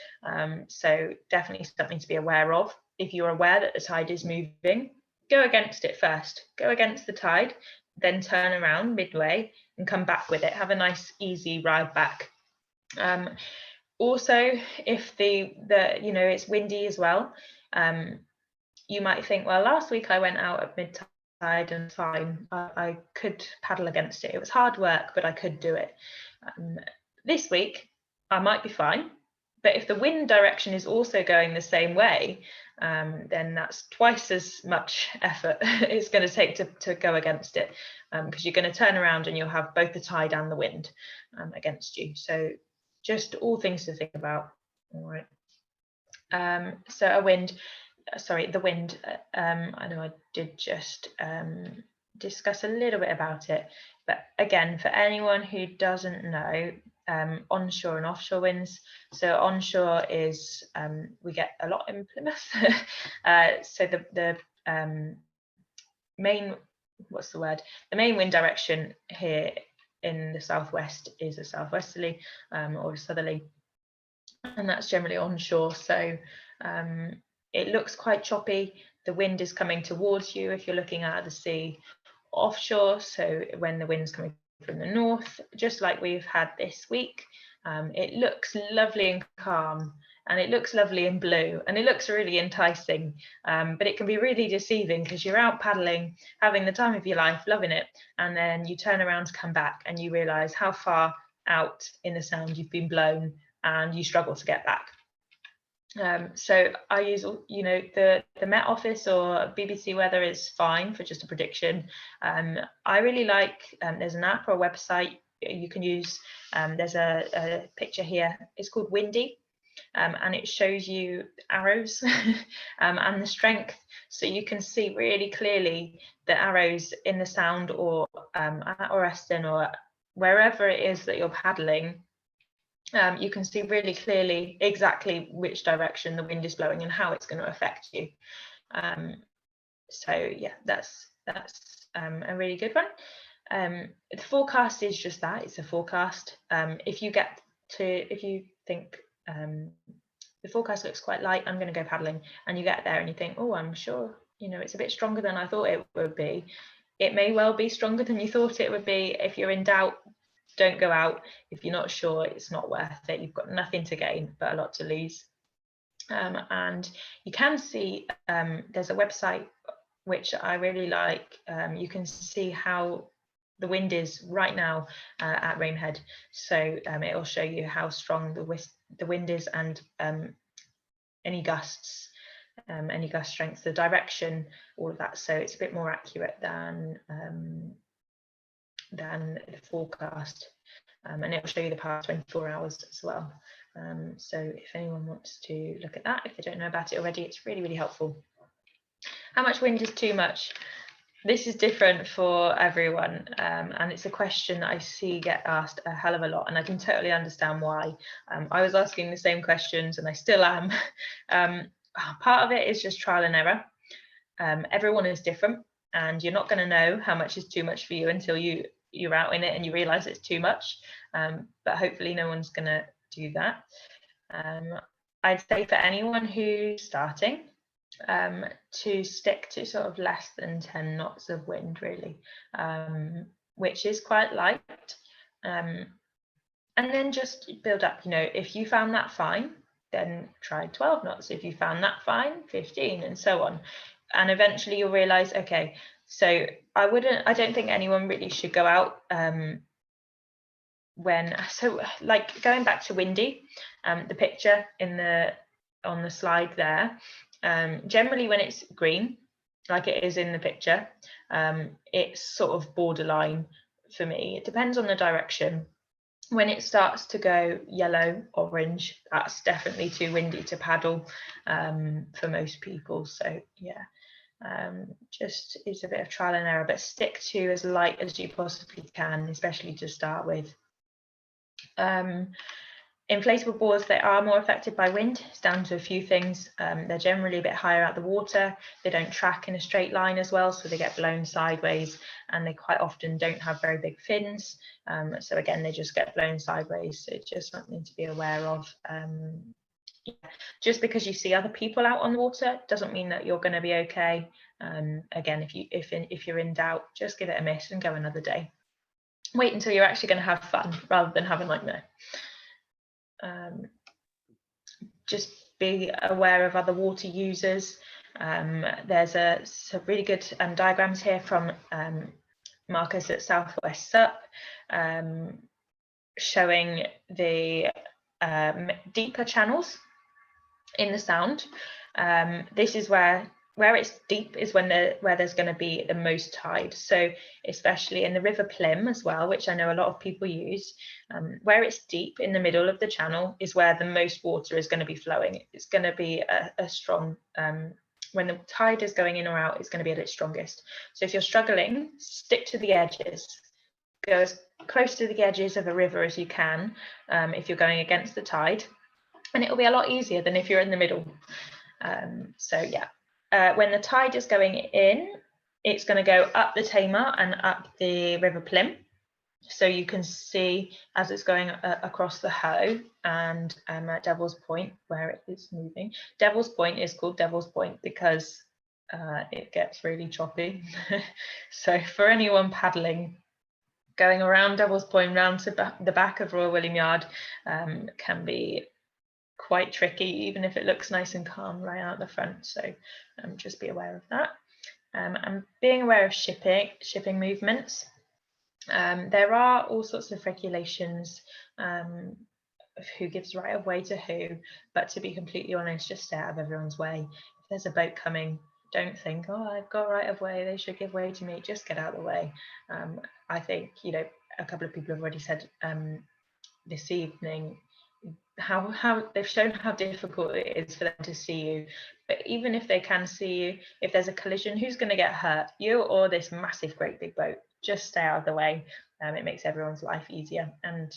So definitely something to be aware of. If you're aware that the tide is moving, go against it first. Go against the tide, then turn around midway and come back with it. Have a nice easy ride back. Also, if it's windy as well, you might think, well, last week I went out at mid tide and fine, I could paddle against it. It was hard work, but I could do it. This week I might be fine, But if the wind direction is also going the same way, then that's twice as much effort it's going to take to go against it, because you're going to turn around and you'll have both the tide and the wind against you. So just all things to think about. All right. So the wind, I know I did just discuss a little bit about it, but again, for anyone who doesn't know, onshore and offshore winds. So onshore is, we get a lot in Plymouth. So the main, the main wind direction here in the southwest is a southwesterly or a southerly, and that's generally onshore. So it looks quite choppy. The wind is coming towards you if you're looking out at the sea. Offshore, so when the wind's coming from the north, just like we've had this week, it looks lovely and calm, and it looks lovely and blue, and it looks really enticing, but it can be really deceiving because you're out paddling, having the time of your life, loving it, and then you turn around to come back and you realize how far out in the sound you've been blown, and you struggle to get back. So I use, the Met Office or BBC Weather is fine for just a prediction. I really like, there's an app or a website you can use. There's a picture here, it's called Windy, and it shows you arrows and the strength. So you can see really clearly the arrows in the Sound or Eston or wherever it is that you're paddling. You can see really clearly exactly which direction the wind is blowing and how it's going to affect you. So yeah, that's a really good one. The forecast is just that, it's a forecast. If you think the forecast looks quite light, I'm going to go paddling, and you get there and you think, oh, I'm sure, it's a bit stronger than I thought it would be. It may well be stronger than you thought it would be. If you're in doubt, don't go out. If you're not sure, it's not worth it. You've got nothing to gain but a lot to lose. And you can see, there's a website which I really like. You can see how the wind is right now at Rainhead. So it will show you how strong the wind is, and any gusts, any gust strength, the direction, all of that. So it's a bit more accurate than the forecast, and it will show you the past 24 hours as well. So if anyone wants to look at that, if they don't know about it already, it's really, really helpful. How much wind is too much? This is different for everyone, and it's a question that I see get asked a hell of a lot, and I can totally understand why. I was asking the same questions and I still am. Part of it is just trial and error. Everyone is different, and you're not going to know how much is too much for you until you're out in it and you realize it's too much, but hopefully no one's going to do that. I'd say for anyone who's starting, to stick to sort of less than 10 knots of wind, really, which is quite light, and then just build up. If you found that fine, then try 12 knots. If you found that fine, 15, and so on, and eventually you'll realize, okay, so I don't think anyone really should go out like going back to Windy, the picture on the slide there, generally when it's green, like it is in the picture, it's sort of borderline for me. It depends on the direction. When it starts to go yellow, orange, that's definitely too windy to paddle for most people. So yeah, just it's a bit of trial and error, but stick to as light as you possibly can, especially to start with. Inflatable boards, they are more affected by wind. It's down to a few things. They're generally a bit higher out the water. They don't track in a straight line as well, so they get blown sideways, and they quite often don't have very big fins. So again, they just get blown sideways. So it's just something to be aware of. Just because you see other people out on the water doesn't mean that you're going to be okay. Again, if you're in doubt, just give it a miss and go another day. Wait until you're actually going to have fun rather than have a nightmare. Just be aware of other water users. There's some really good diagrams here from Marcus at Southwest Sup, showing the deeper channels in the Sound. This is where it's deep is where there's going to be the most tide. So especially in the River Plym as well, which I know a lot of people use, where it's deep in the middle of the channel is where the most water is going to be flowing. It's going to be a strong, when the tide is going in or out, it's going to be at its strongest. So if you're struggling, stick to the edges. Go as close to the edges of a river as you can if you're going against the tide, and it'll be a lot easier than if you're in the middle. So yeah. When the tide is going in, it's going to go up the Tamar and up the River Plym. So you can see as it's going across the Hoe and at Devil's Point where it is moving. Devil's Point is called Devil's Point because it gets really choppy. So for anyone paddling, going around Devil's Point round to the back of Royal William Yard can be quite tricky, even if it looks nice and calm right out the front. So just be aware of that. And being aware of shipping movements. There are all sorts of regulations of who gives right of way to who, but to be completely honest, just stay out of everyone's way. If there's a boat coming, don't think, oh, I've got right of way, they should give way to me. Just get out of the way. I think, you know, a couple of people have already said this evening how they've shown how difficult it is for them to see you. But even if they can see you, if there's a collision, who's going to get hurt? You or this massive great big boat? Just stay out of the way. It makes everyone's life easier. And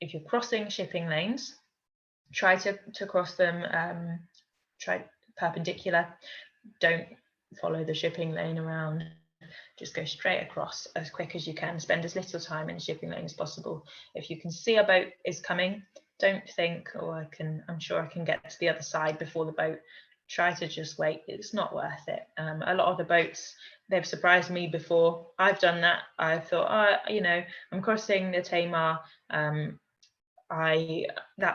if you're crossing shipping lanes, try to cross them, try perpendicular. Don't follow the shipping lane around. Just go straight across as quick as you can. Spend as little time in the shipping lane as possible. If you can see a boat is coming, don't think, oh, I'm sure I can get to the other side before the boat. Try to just wait. It's not worth it. A lot of the boats, they've surprised me before. I've done that. I thought, oh, you know, I'm crossing the Tamar. That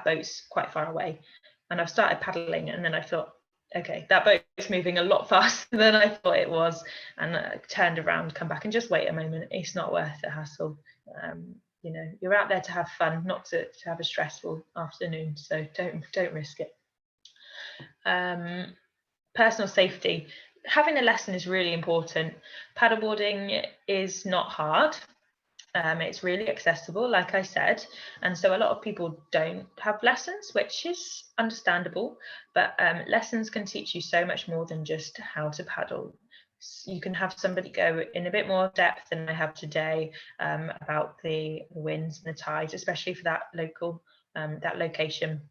boat's quite far away, and I've started paddling, and then I thought, okay, that boat's moving a lot faster than I thought it was, and I turned around, come back, and just wait a moment. It's not worth the hassle. You know, you're out there to have fun, not to have a stressful afternoon. So don't risk it. Personal safety. Having a lesson is really important. Paddleboarding is not hard. It's really accessible, like I said, and so a lot of people don't have lessons, which is understandable, but lessons can teach you so much more than just how to paddle. You can have somebody go in a bit more depth than I have today about the winds and the tides, especially for that location.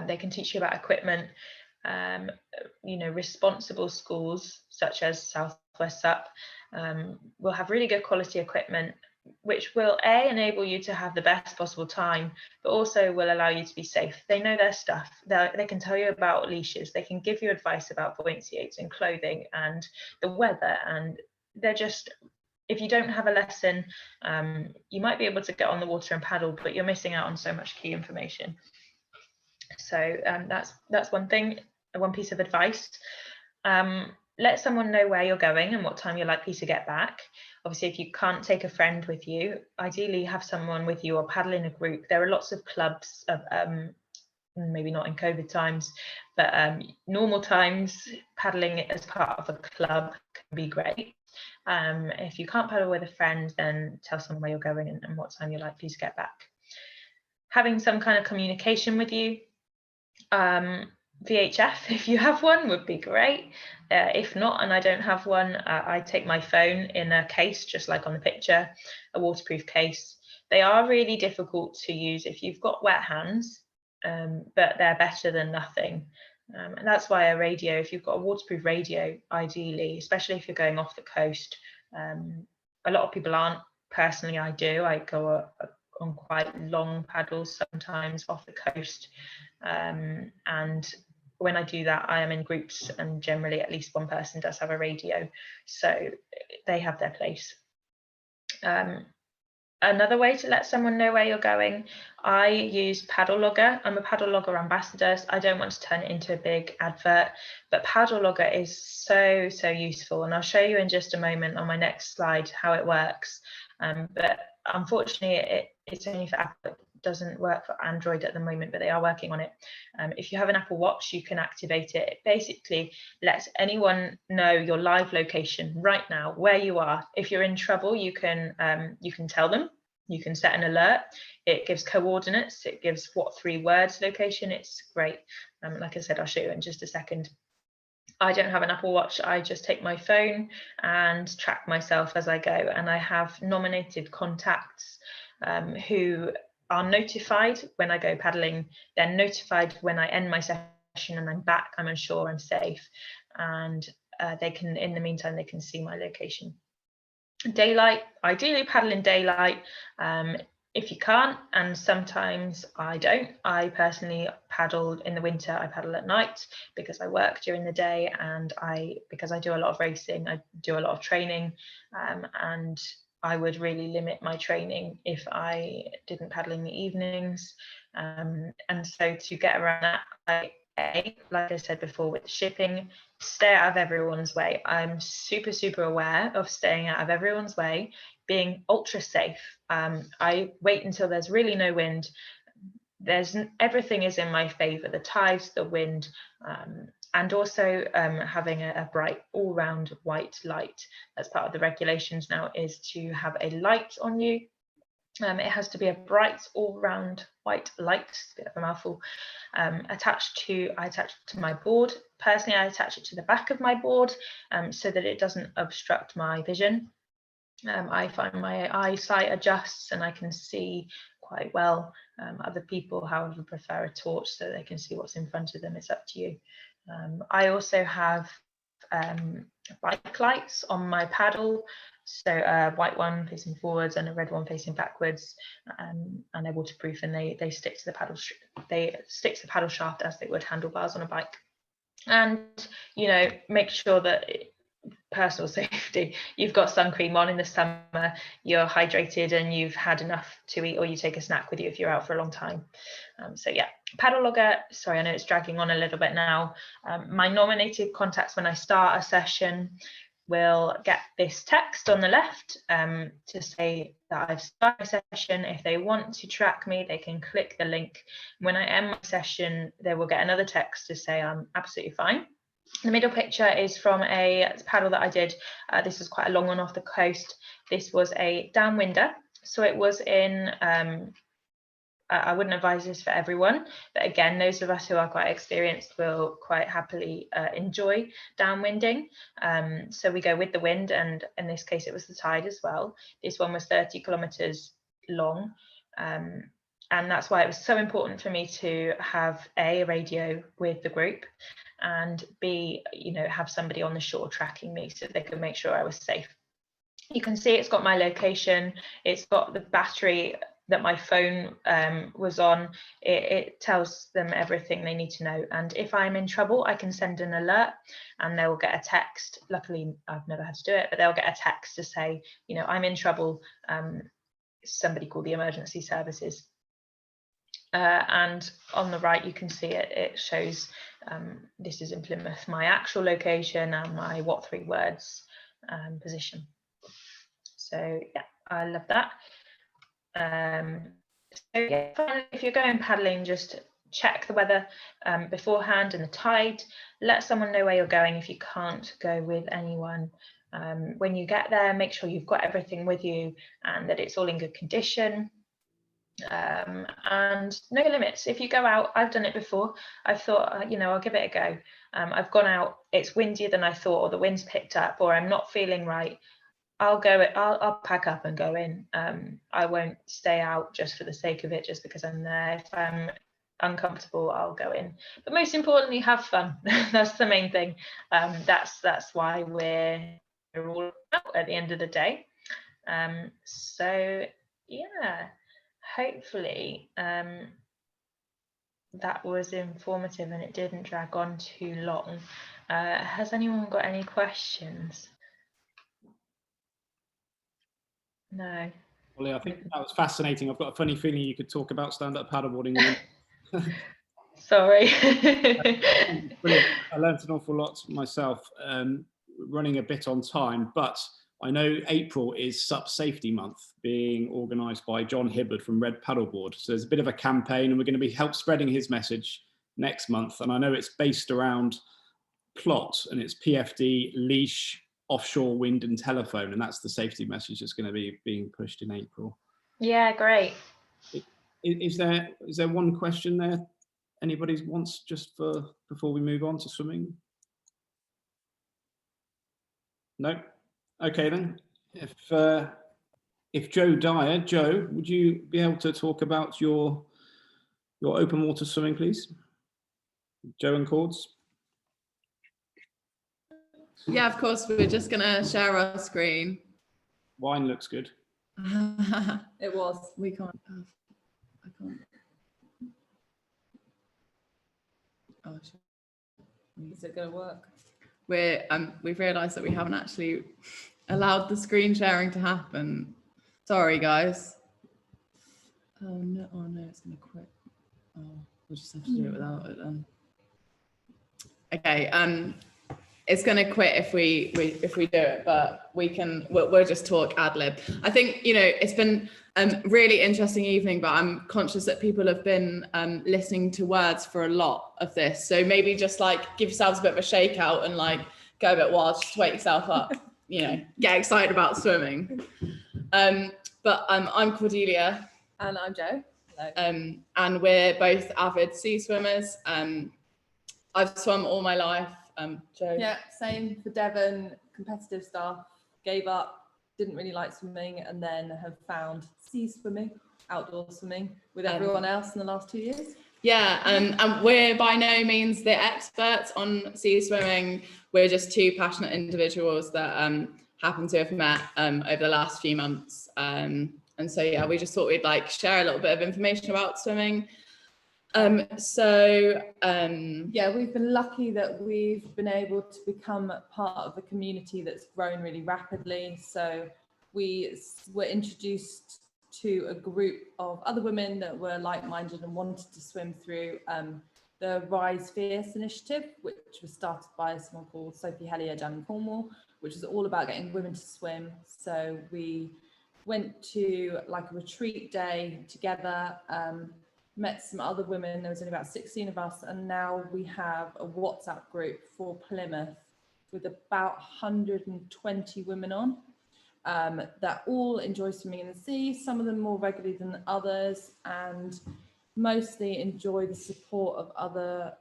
They can teach you about equipment. You know, responsible schools such as Southwest Sup will have really good quality equipment, which will enable you to have the best possible time, but also will allow you to be safe. They know their stuff. They can tell you about leashes. They can give you advice about buoyancy aids and clothing and the weather. And they're just, if you don't have a lesson, you might be able to get on the water and paddle, but you're missing out on so much key information. So that's one thing, one piece of advice. Let someone know where you're going and what time you're likely to get back. Obviously, if you can't take a friend with you, ideally have someone with you or paddle in a group. There are lots of clubs, maybe not in COVID times, but normal times, paddling as part of a club can be great. If you can't paddle with a friend, then tell someone where you're going and what time you're likely to get back. Having some kind of communication with you. VHF, if you have one, would be great. If not, and I don't have one, I take my phone in a case, just like on the picture, a waterproof case. They are really difficult to use if you've got wet hands, but they're better than nothing. And that's why a radio, if you've got a waterproof radio, ideally, especially if you're going off the coast, a lot of people aren't. Personally, I do. I go on quite long paddles sometimes off the coast, and when I do that, I am in groups, and generally at least one person does have a radio, so they have their place. Another way to let someone know where you're going, I use Paddle Logger. I'm a Paddle Logger ambassador. So I don't want to turn it into a big advert, but Paddle Logger is so useful, and I'll show you in just a moment on my next slide how it works. But unfortunately, it's only for doesn't work for Android at the moment, but they are working on it. If you have an Apple Watch, you can activate it. It basically lets anyone know your live location right now, where you are. If you're in trouble, you can tell them. You can set an alert. It gives coordinates. It gives what 3 words location. It's great. Like I said, I'll show you in just a second. I don't have an Apple Watch. I just take my phone and track myself as I go. And I have nominated contacts who are notified when I go paddling. They're notified when I end my session and I'm back, I'm unsure, I'm safe. And they can, in the meantime, they can see my location. Daylight, ideally paddle in daylight. If you can't, and sometimes I don't, I personally paddle in the winter. I paddle at night because I work during the day, and because I do a lot of racing, I do a lot of training, and I would really limit my training if I didn't paddle in the evenings. And so to get around that, like I said before, with shipping, stay out of everyone's way. I'm super, super aware of staying out of everyone's way, being ultra safe. I wait until there's really no wind. Everything is in my favor, the tides, the wind, and also having a bright all-round white light. As part of the regulations now is to have a light on you. It has to be a bright all-round white light, it's a bit of a mouthful, I attach to my board. Personally, I attach it to the back of my board so that it doesn't obstruct my vision. I find my eyesight adjusts and I can see quite well. Other people, however, prefer a torch so they can see what's in front of them. It's up to you. I also have bike lights on my paddle, so a white one facing forwards and a red one facing backwards, and they're waterproof, and they stick to the paddle. They stick to the paddle shaft as they would handlebars on a bike. And make sure that personal safety, you've got sun cream on in the summer, you're hydrated, and you've had enough to eat, or you take a snack with you if you're out for a long time. So yeah, paddle logger. Sorry, I know it's dragging on a little bit now. My nominated contacts when I start a session will get this text on the left to say that I've started my session. If they want to track me, they can click the link. When I end my session, they will get another text to say I'm absolutely fine. The middle picture is from a paddle that I did. This was quite a long one off the coast. This was a downwinder. So it was in, I wouldn't advise this for everyone, but again, those of us who are quite experienced will quite happily enjoy downwinding. So we go with the wind, and in this case, it was the tide as well. This one was 30 kilometers long. And that's why it was so important for me to have a radio with the group, and B, have somebody on the shore tracking me so they could make sure I was safe. You can see it's got my location, it's got the battery that my phone was on. It tells them everything they need to know. And if I'm in trouble, I can send an alert and they'll get a text. Luckily, I've never had to do it, but they'll get a text to say, I'm in trouble, somebody call the emergency services. And on the right, you can see it shows this is in Plymouth, my actual location and my what 3 words position. So yeah, I love that. So yeah, finally, if you're going paddling, just check the weather beforehand and the tide. Let someone know where you're going if you can't go with anyone. When you get there, make sure you've got everything with you and that it's all in good condition. And no limits. If you go out, I've done it before, I've thought, I'll give it a go. I've gone out, it's windier than I thought, or the wind's picked up, or I'm not feeling right. I'll pack up and go in. I won't stay out just for the sake of it, just because I'm there. If I'm uncomfortable, I'll go in. But most importantly, have fun. That's the main thing. That's why we're all out at the end of the day. So yeah, hopefully that was informative and it didn't drag on too long. Has anyone got any questions? No. Well, I think that was fascinating. I've got a funny feeling you could talk about stand-up paddleboarding. Sorry. Brilliant. I learned an awful lot myself, running a bit on time, but I know April is SUP Safety Month, being organised by John Hibbard from Red Paddleboard. So there's a bit of a campaign, and we're going to be help spreading his message next month. And I know it's based around plot, and it's PFD, leash, offshore wind and telephone, and that's the safety message that's going to be being pushed in April. Yeah, great. Is there one question there anybody wants just before we move on to swimming? No. Okay then. If Joe Dyer, Joe, would you be able to talk about your open water swimming, please? Joe and Cords. Yeah, of course. We're just gonna share our screen. Wine looks good. It was. We can't. I can't. Oh, is it gonna work? We've realised that we haven't actually allowed the screen sharing to happen. Sorry, guys. Oh no! Oh no! It's gonna quit. Oh, we'll just have to do it without it then. Okay. It's going to quit if we do it, but we'll just talk ad lib. I think, you know, it's been a really interesting evening, but I'm conscious that people have been listening to words for a lot of this. So maybe just like give yourselves a bit of a shakeout and like go a bit wild, just wake yourself up, you know, get excited about swimming. But I'm Cordelia. And I'm Joe. Hello. And we're both avid sea swimmers. I've swum all my life. Joe? Yeah, same for Devon, competitive stuff, gave up, didn't really like swimming, and then have found sea swimming, outdoor swimming with everyone else in the last 2 years. Yeah, and we're by no means the experts on sea swimming. We're just two passionate individuals that happen to have met over the last few months. And so, yeah, we just thought we'd like share a little bit of information about swimming. Yeah, we've been lucky that we've been able to become part of a community that's grown really rapidly. So we were introduced to a group of other women that were like-minded and wanted to swim through the Rise Fierce initiative, which was started by someone called Sophie Hellier down in Cornwall, which is all about getting women to swim. So we went to like a retreat day together, met some other women. There was only about 16 of us, and now we have a WhatsApp group for Plymouth with about 120 women on that all enjoy swimming in the sea, some of them more regularly than others, and mostly enjoy the support of other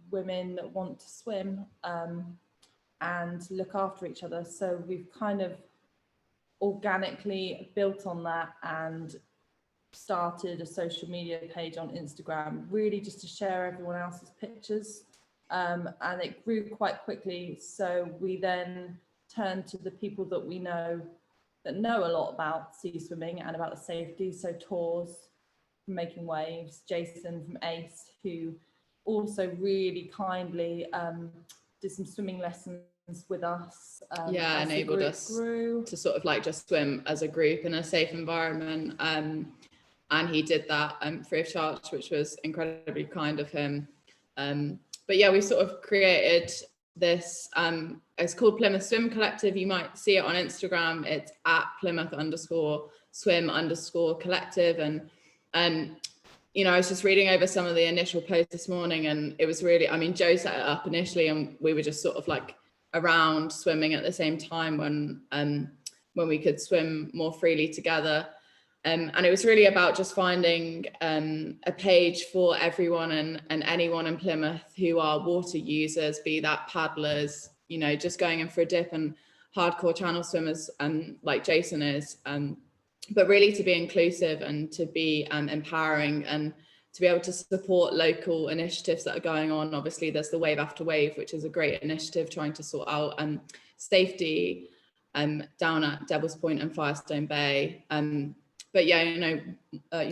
women that want to swim and look after each other. So we've kind of organically built on that and started a social media page on Instagram, really just to share everyone else's pictures, and it grew quite quickly. So we then turned to the people that we know that know a lot about sea swimming and about the safety. So Tors from Making Waves, Jason from ACE, who also really kindly did some swimming lessons with us. Enabled us to sort of like just swim as a group in a safe environment. And he did that free of charge, which was incredibly kind of him. But yeah, we sort of created this, it's called Plymouth Swim Collective. You might see it on Instagram. It's at Plymouth_swim_collective. And you know, I was just reading over some of the initial posts this morning, and it was really, I mean, Joe set it up initially, and we were just sort of like around swimming at the same time when we could swim more freely together. And it was really about just finding a page for everyone and anyone in Plymouth who are water users, be that paddlers, you know, just going in for a dip, and hardcore channel swimmers, like Jason is, but really to be inclusive and to be empowering and to be able to support local initiatives that are going on. Obviously, there's the Wave After Wave, which is a great initiative trying to sort out safety down at Devil's Point and Firestone Bay. But yeah, you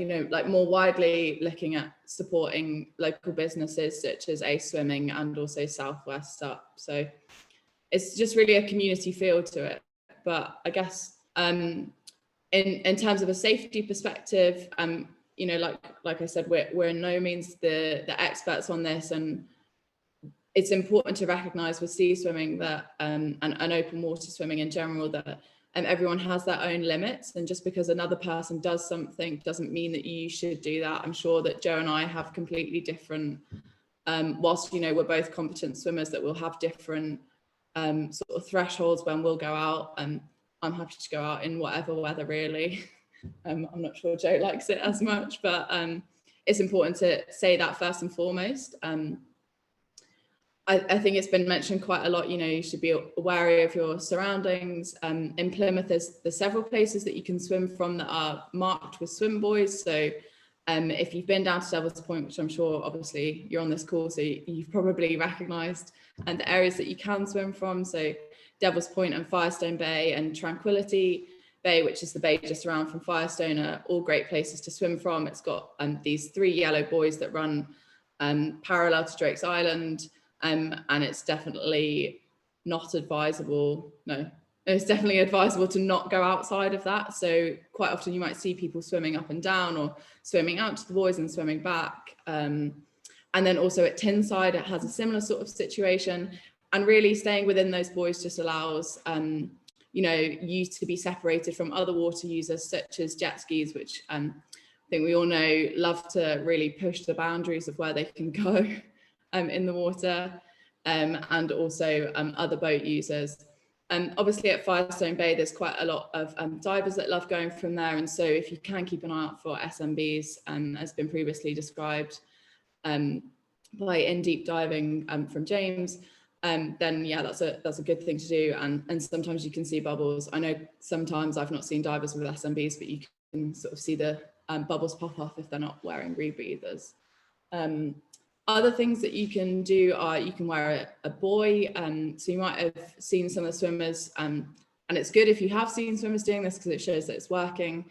know, like more widely looking at supporting local businesses such as Ace Swimming and also Southwest SUP. So it's just really a community feel to it. But I guess in terms of a safety perspective, you know, like I said, we're in no means the experts on this, and it's important to recognise with sea swimming that and open water swimming in general that everyone has their own limits, and just because another person does something doesn't mean that you should do that. I'm sure that Joe and I have completely different, whilst, you know, we're both competent swimmers, that we'll have different sort of thresholds when we'll go out. And I'm happy to go out in whatever weather, really. I'm not sure Joe likes it as much, but it's important to say that first and foremost. I think it's been mentioned quite a lot, you know, you should be wary of your surroundings. In Plymouth, there's several places that you can swim from that are marked with swim buoys. So if you've been down to Devil's Point, which I'm sure obviously you're on this call, so you've probably recognised the areas that you can swim from. So Devil's Point and Firestone Bay and Tranquility Bay, which is the bay just around from Firestone, are all great places to swim from. It's got these 3 yellow buoys that run parallel to Drake's Island, and it's definitely not advisable. No, it's definitely advisable to not go outside of that. So quite often you might see people swimming up and down, or swimming out to the buoys and swimming back. And then also at Tinside, it has a similar sort of situation. And really staying within those buoys just allows you know, you to be separated from other water users, such as jet skis, which I think we all know love to really push the boundaries of where they can go in the water, and also other boat users. Obviously at Firestone Bay, there's quite a lot of divers that love going from there. And so if you can keep an eye out for SMBs, as been previously described by In Deep Diving from James, then yeah, that's a good thing to do. And sometimes you can see bubbles. I know sometimes I've not seen divers with SMBs, but you can sort of see the bubbles pop off if they're not wearing rebreathers. Other things that you can do are you can wear a buoy. So you might have seen some of the swimmers, and it's good if you have seen swimmers doing this because it shows that it's working.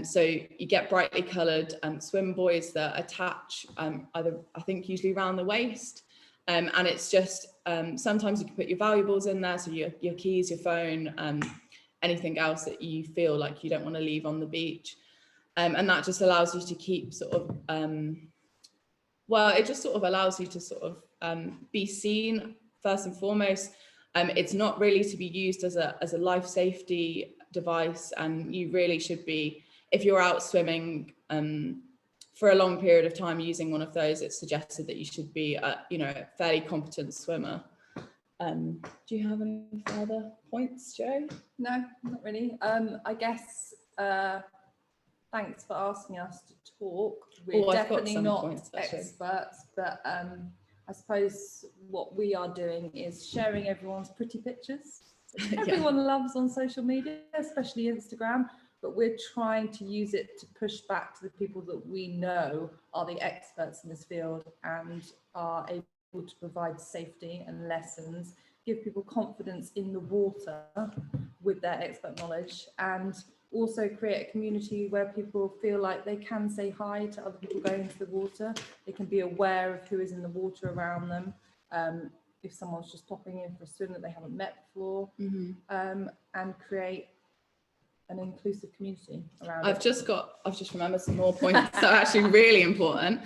So you get brightly coloured swim buoys that attach either, I think, usually around the waist. And it's just, sometimes you can put your valuables in there, so your keys, your phone, anything else that you feel like you don't want to leave on the beach. And that just allows you to keep sort of, well, it just sort of allows you to sort of be seen first and foremost. It's not really to be used as a life safety device, and you really should be, if you're out swimming for a long period of time using one of those, it's suggested that you should be a, you know, a fairly competent swimmer. Do you have any further points, Joe? No, not really. I guess thanks for asking us to talk. We're definitely not experts, but I suppose what we are doing is sharing everyone's pretty pictures. Everyone loves on social media, especially Instagram, but we're trying to use it to push back to the people that we know are the experts in this field and are able to provide safety and lessons, give people confidence in the water with their expert knowledge, and also create a community where people feel like they can say hi to other people going into the water. They can be aware of who is in the water around them. If someone's just popping in for a swim that they haven't met before, and create an inclusive community around I've just remembered some more points that are actually really important.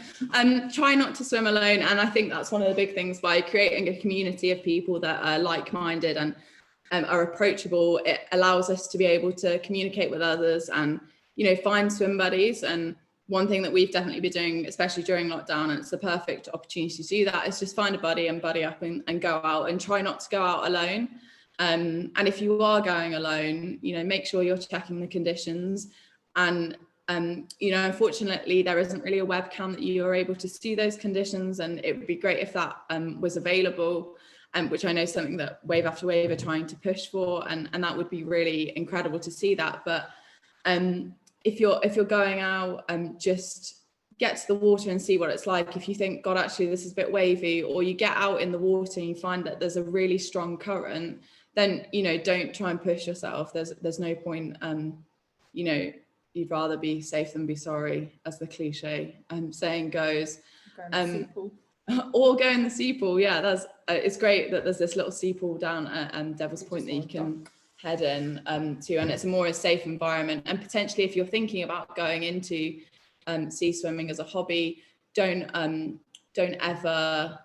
Try not to swim alone, and I think that's one of the big things. By creating a community of people that are like-minded and are approachable, it allows us to be able to communicate with others and, you know, find swim buddies. And one thing that we've definitely been doing, especially during lockdown, and it's the perfect opportunity to do that, is just find a buddy and buddy up and go out, and try not to go out alone. And if you are going alone, you know, make sure you're checking the conditions. And, you know, unfortunately, there isn't really a webcam that you are able to see those conditions. And it would be great if that was available, which I know is something that Wave After Wave are trying to push for. And that would be really incredible to see that. But if you're going out, just get to the water and see what it's like. If you think, God, actually, this is a bit wavy, or you get out in the water and you find that there's a really strong current, then, you know, don't try and push yourself. There's no point. You know, you'd rather be safe than be sorry, as the cliche saying goes. Or go in the sea pool. Yeah, it's great that there's this little sea pool down at Devil's Point that you can head in to, and it's a more safe environment. And potentially, if you're thinking about going into sea swimming as a hobby, don't ever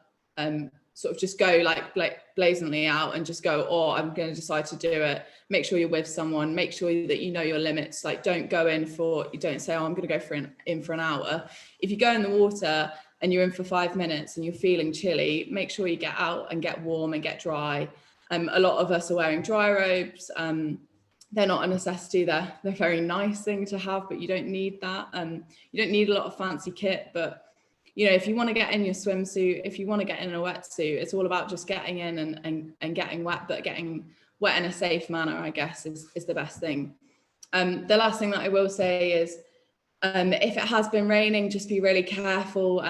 sort of just go like blazingly out and just go, oh, I'm going to decide to do it. Make sure you're with someone, make sure that you know your limits. Like, don't go in for, you don't say, oh, I'm going to go in for an hour. If you go in the water and you're in for 5 minutes and you're feeling chilly, make sure you get out and get warm and get dry. A lot of us are wearing dry robes. They're not a necessity. They're a very nice thing to have, but you don't need that. You don't need a lot of fancy kit, but you know, if you want to get in your swimsuit, if you want to get in a wetsuit, it's all about just getting in and getting wet, but getting wet in a safe manner, I guess, is the best thing. The last thing that I will say is, if it has been raining, just be really careful.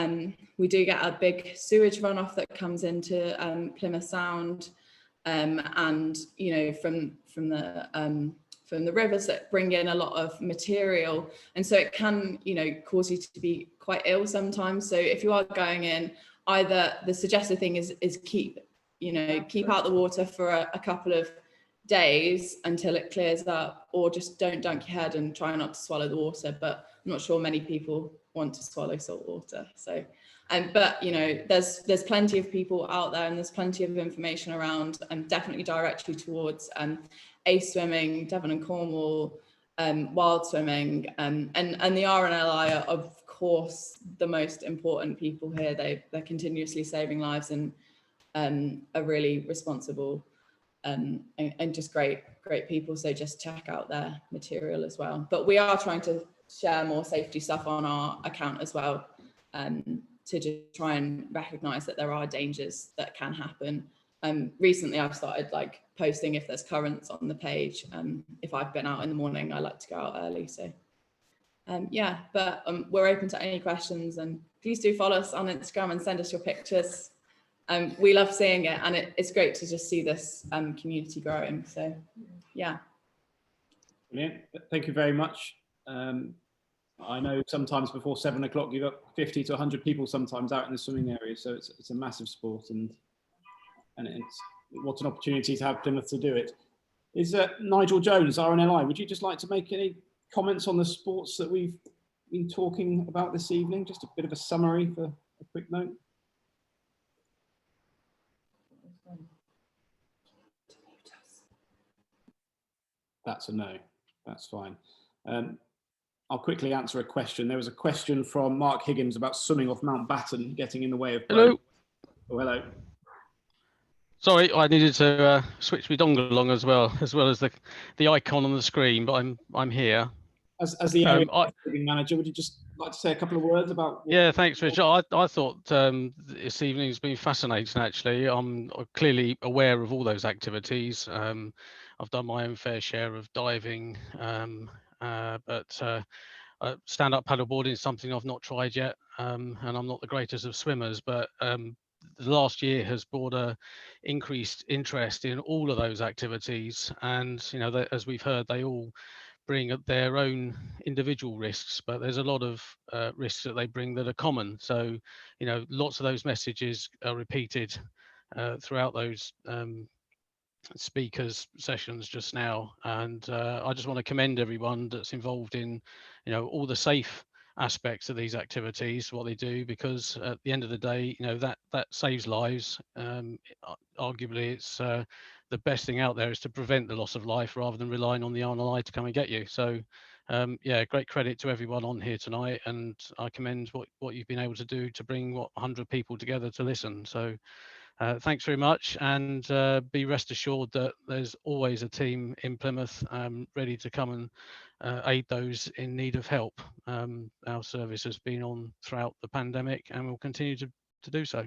We do get a big sewage runoff that comes into Plymouth Sound, and you know, from the rivers that bring in a lot of material, and so it can, you know, cause you to be quite ill sometimes. So if you are going in, either the suggested thing is keep out the water for a couple of days until it clears up, or just don't dunk your head and try not to swallow the water. But I'm not sure many people want to swallow salt water. So but you know, there's plenty of people out there, and there's plenty of information around, and definitely direct you towards ACE swimming, Devon and Cornwall, wild swimming, and the RNLI are of course the most important people here. They're continuously saving lives and are really responsible and just great people. So just check out their material as well. But we are trying to share more safety stuff on our account as well, to just try and recognise that there are dangers that can happen. Recently I've started like posting if there's currents on the page. If I've been out in the morning, I like to go out early. So yeah, but we're open to any questions, and please do follow us on Instagram and send us your pictures. We love seeing it, and it's great to just see this community growing. So yeah. Brilliant. Thank you very much. I know sometimes before 7 o'clock you've got 50 to 100 people sometimes out in the swimming area, so it's a massive sport, and it's what an opportunity to have Plymouth to do it. Is Nigel Jones, RNLI, would you just like to make any comments on the sports that we've been talking about this evening? Just a bit of a summary for a quick note. That's a no. That's fine. I'll quickly answer a question. There was a question from Mark Higgins about swimming off Mount Batten getting in the way of. Hello. Oh, hello. Sorry, I needed to switch my dongle along as well as the icon on the screen, but I'm here. As the area manager, would you just like to say a couple of words about? Yeah, thanks, Richard. I thought this evening's been fascinating. Actually, I'm clearly aware of all those activities. I've done my own fair share of diving, but stand-up paddleboarding is something I've not tried yet, and I'm not the greatest of swimmers, but the last year has brought a increased interest in all of those activities, and you know, as we've heard, they all bring up their own individual risks, but there's a lot of risks that they bring that are common. So you know, lots of those messages are repeated throughout those speakers sessions just now, and I just want to commend everyone that's involved in, you know, all the safe aspects of these activities, what they do, because at the end of the day, you know, that saves lives. Arguably, it's the best thing out there is to prevent the loss of life rather than relying on the RNLI to come and get you. So yeah, great credit to everyone on here tonight, and I commend what you've been able to do to bring 100 people together to listen. So thanks very much, and be rest assured that there's always a team in Plymouth ready to come and aid those in need of help. Our service has been on throughout the pandemic and will continue to do so.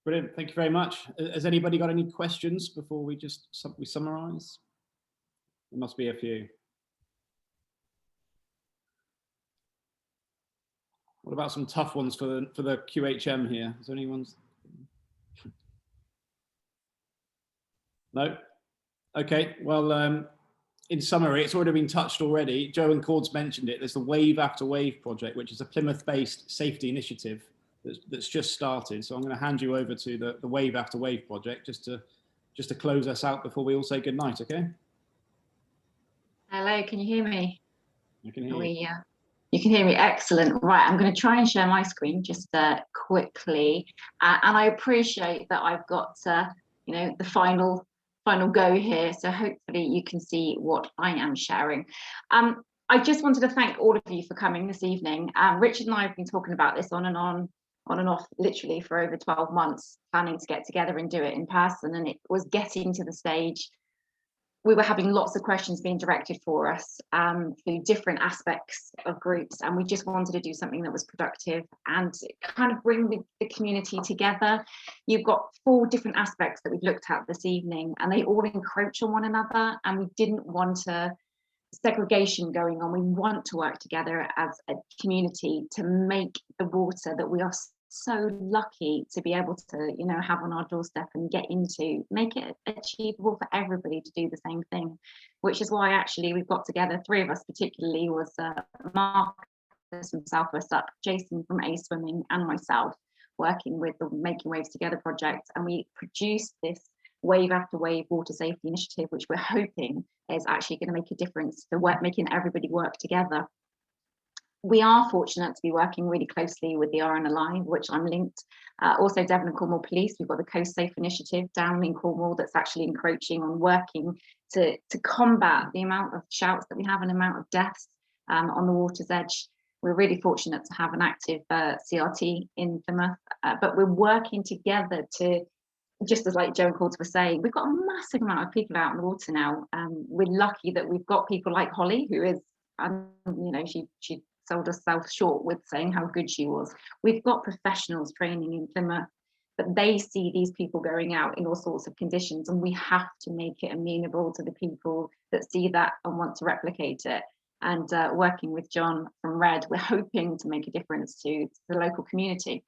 Brilliant, thank you very much. Has anybody got any questions before we summarise? There must be a few. What about some tough ones for the QHM here? Is there anyone's? No? Okay, well, in summary, it's already been touched already. Joe and Cord's mentioned it. There's the Wave After Wave project, which is a Plymouth-based safety initiative that's just started. So I'm going to hand you over to the Wave After Wave project just to close us out before we all say good night, okay? Hello, can you hear me? I can hear you. You can hear me, excellent. Right, I'm going to try and share my screen just quickly, and I appreciate that I've got you know, the final go here, so hopefully you can see what I am sharing. I just wanted to thank all of you for coming this evening. Richard and I have been talking about this on and off literally for over 12 months, planning to get together and do it in person, and it was getting to the stage we were having lots of questions being directed for us through different aspects of groups, and we just wanted to do something that was productive and kind of bring the community together. You've got 4 different aspects that we've looked at this evening, and they all encroach on one another, and we didn't want segregation going on. We want to work together as a community to make the water that we are so lucky to be able to, you know, have on our doorstep and get into, make it achievable for everybody to do the same thing, which is why actually we've got together, 3 of us particularly, was Mark from Southwest Up, Jason from A Swimming, and myself, working with the Making Waves Together project, and we produced this Wave After Wave water safety initiative, which we're hoping is actually going to make a difference to making everybody work together. We are fortunate to be working really closely with the RNLI, which I'm linked. Also Devon and Cornwall Police, we've got the Coast Safe initiative down in Cornwall that's actually encroaching on working to combat the amount of shouts that we have and the amount of deaths on the water's edge. We're really fortunate to have an active CRT in Plymouth, but we're working together to, just as like Joe and Coulter were saying, we've got a massive amount of people out in the water now. We're lucky that we've got people like Holly, who is, you know, she sold herself short with saying how good she was. We've got professionals training in Plymouth, but they see these people going out in all sorts of conditions, and we have to make it amenable to the people that see that and want to replicate it. And working with John from Red, we're hoping to make a difference to the local community.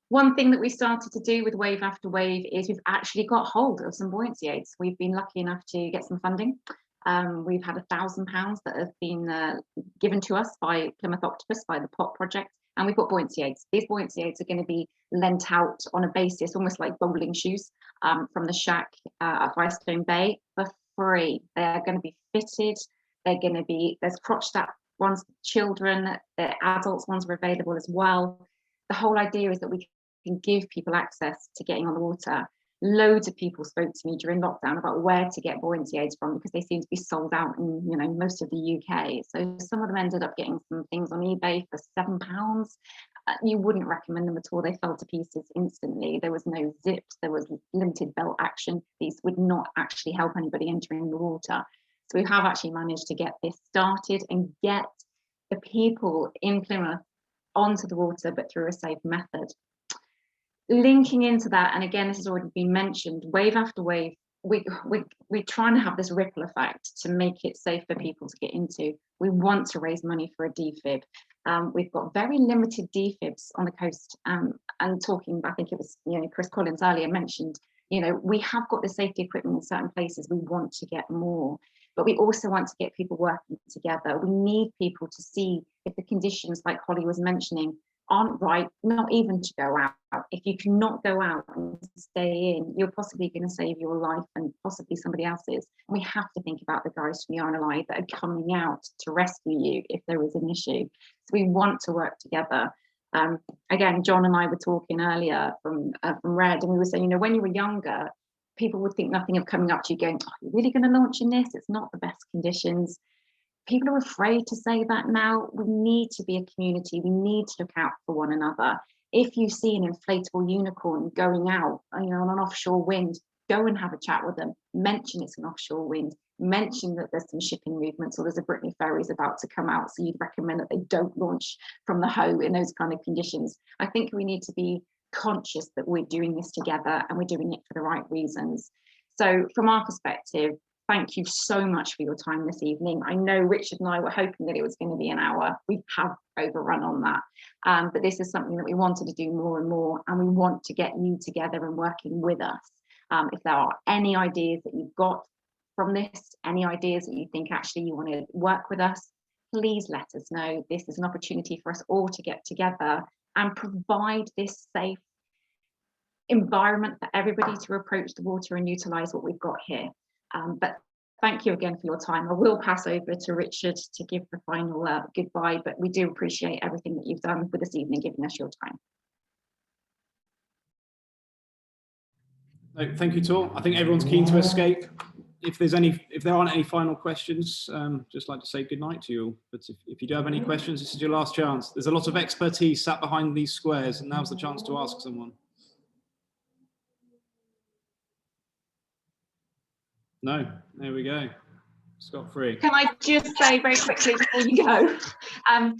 One thing that we started to do with Wave After Wave is we've actually got hold of some buoyancy aids. We've been lucky enough to get some funding. We've had £1,000 that have been given to us by Plymouth Octopus, by the POT project, and we've got buoyancy aids. These buoyancy aids are going to be lent out on a basis, almost like bowling shoes, from the shack at Firestone Bay for free. They're going to be fitted. They're going to be, there's crotch strap ones for children, the adults ones are available as well. The whole idea is that we can give people access to getting on the water. Loads of people spoke to me during lockdown about where to get buoyancy aids from, because they seem to be sold out in, you know, most of the UK. So some of them ended up getting some things on eBay for £7. You wouldn't recommend them at all. They fell to pieces instantly. There was no zips, there was limited belt action. These would not actually help anybody entering the water. So we have actually managed to get this started and get the people in Plymouth onto the water, but through a safe method. Linking into that, and again, this has already been mentioned, Wave After Wave, we're trying to have this ripple effect to make it safe for people to get into. We want to raise money for a DFib. We've got very limited DFibs on the coast, and talking, I think it was, you know, Chris Collins earlier mentioned, you know, we have got the safety equipment in certain places. We want to get more, but we also want to get people working together. We need people to see if the conditions, like Holly was mentioning, aren't right, not even to go out. If you cannot go out and stay in, you're possibly going to save your life and possibly somebody else's. And we have to think about the guys from the RNLI that are coming out to rescue you if there is an issue. So we want to work together. Again, John and I were talking earlier from Red, and we were saying, you know, when you were younger, people would think nothing of coming up to you going, oh, you're really going to launch in this? It's not the best conditions. People are afraid to say that now. We need to be a community. We need to look out for one another. If you see an inflatable unicorn going out, you know, on an offshore wind, go and have a chat with them. Mention it's an offshore wind. Mention that there's some shipping movements, or there's a Brittany ferries about to come out, so you'd recommend that they don't launch from the Hoe in those kind of conditions. I think we need to be conscious that we're doing this together and we're doing it for the right reasons. So from our perspective, thank you so much for your time this evening. I know Richard and I were hoping that it was going to be an hour. We have overrun on that, but this is something that we wanted to do more and more, and we want to get you together and working with us. If there are any ideas that you've got from this, any ideas that you think actually you want to work with us, please let us know. This is an opportunity for us all to get together and provide this safe environment for everybody to approach the water and utilise what we've got here. But thank you again for your time. I will pass over to Richard to give the final goodbye, but we do appreciate everything that you've done for this evening, giving us your time. No, thank you, Tor. I think everyone's keen to escape. If there aren't any final questions, just like to say good night to you all. But if you do have any questions, this is your last chance. There's a lot of expertise sat behind these squares, and now's the chance to ask someone. No, there we go. Scot-free. Can I just say very quickly before you go,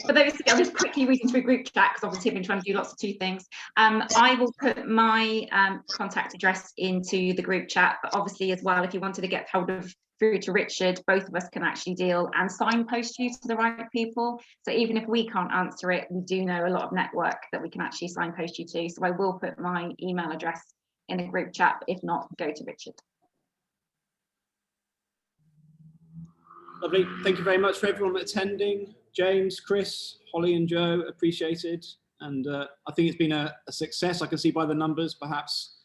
for those, I'm just quickly reading through group chat because obviously I've been trying to do lots of two things. I will put my contact address into the group chat, but obviously as well, if you wanted to get hold of through to Richard, both of us can actually deal and signpost you to the right people. So even if we can't answer it, we do know a lot of network that we can actually signpost you to. So I will put my email address in the group chat, but if not, go to Richard. Lovely. Thank you very much for everyone attending. James, Chris, Holly and Joe, appreciated. And I think it's been a success. I can see by the numbers, perhaps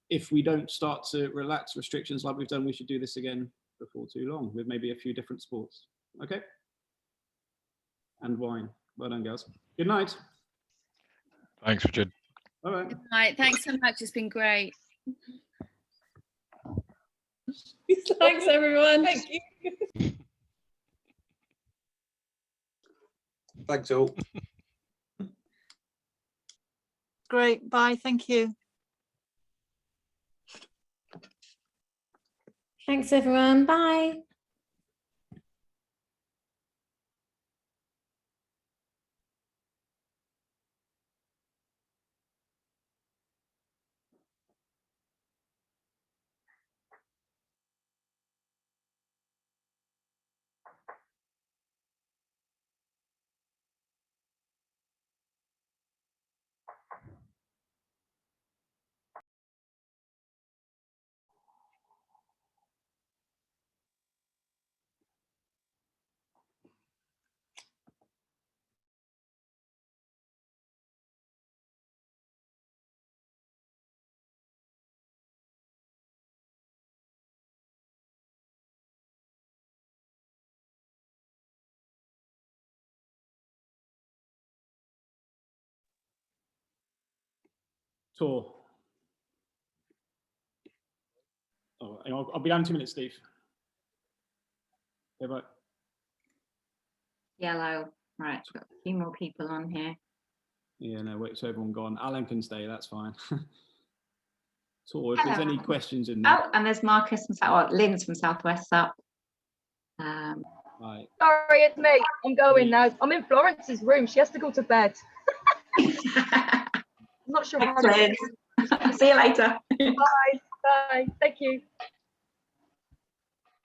if we don't start to relax restrictions like we've done, we should do this again before too long with maybe a few different sports. Okay. And wine. Well done, girls. Good night. Thanks, Richard. All right. Good night. Thanks so much. It's been great. Thanks, everyone. Thank you. Thanks all. Great. Bye. Thank you. Thanks, everyone. Bye. Tor. Oh, hang on, I'll be down in 2 minutes, Steve. Okay, bye. Yellow. Right, got a few more people on here. Yeah, no, wait, so everyone gone. Alan can stay, that's fine. Tor, if there's any questions in there. Oh, and there's Marcus and Lynn's from Southwest up. Right. Sorry, it's me. I'm going now. I'm in Florence's room. She has to go to bed. I'm not sure how to. See you later. Bye. Bye. Thank you.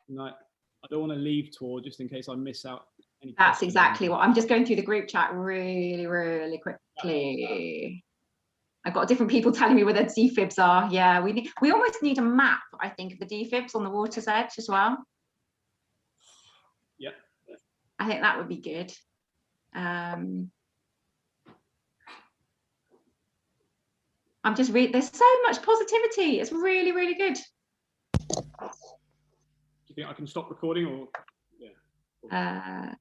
No, I don't want to leave Tor just in case I miss out any. That's exactly what I'm just going through the group chat really quickly. I've got different people telling me where their defibs are. Yeah, we almost need a map, I think, of the defibs on the water's edge as well. Yep. I think that would be good. I'm just there's so much positivity. It's really good. Do you think I can stop recording or? Yeah.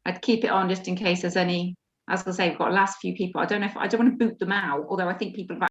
I'd keep it on just in case there's any. As I say, we've got the last few people. I don't know if I don't want to boot them out, although I think people have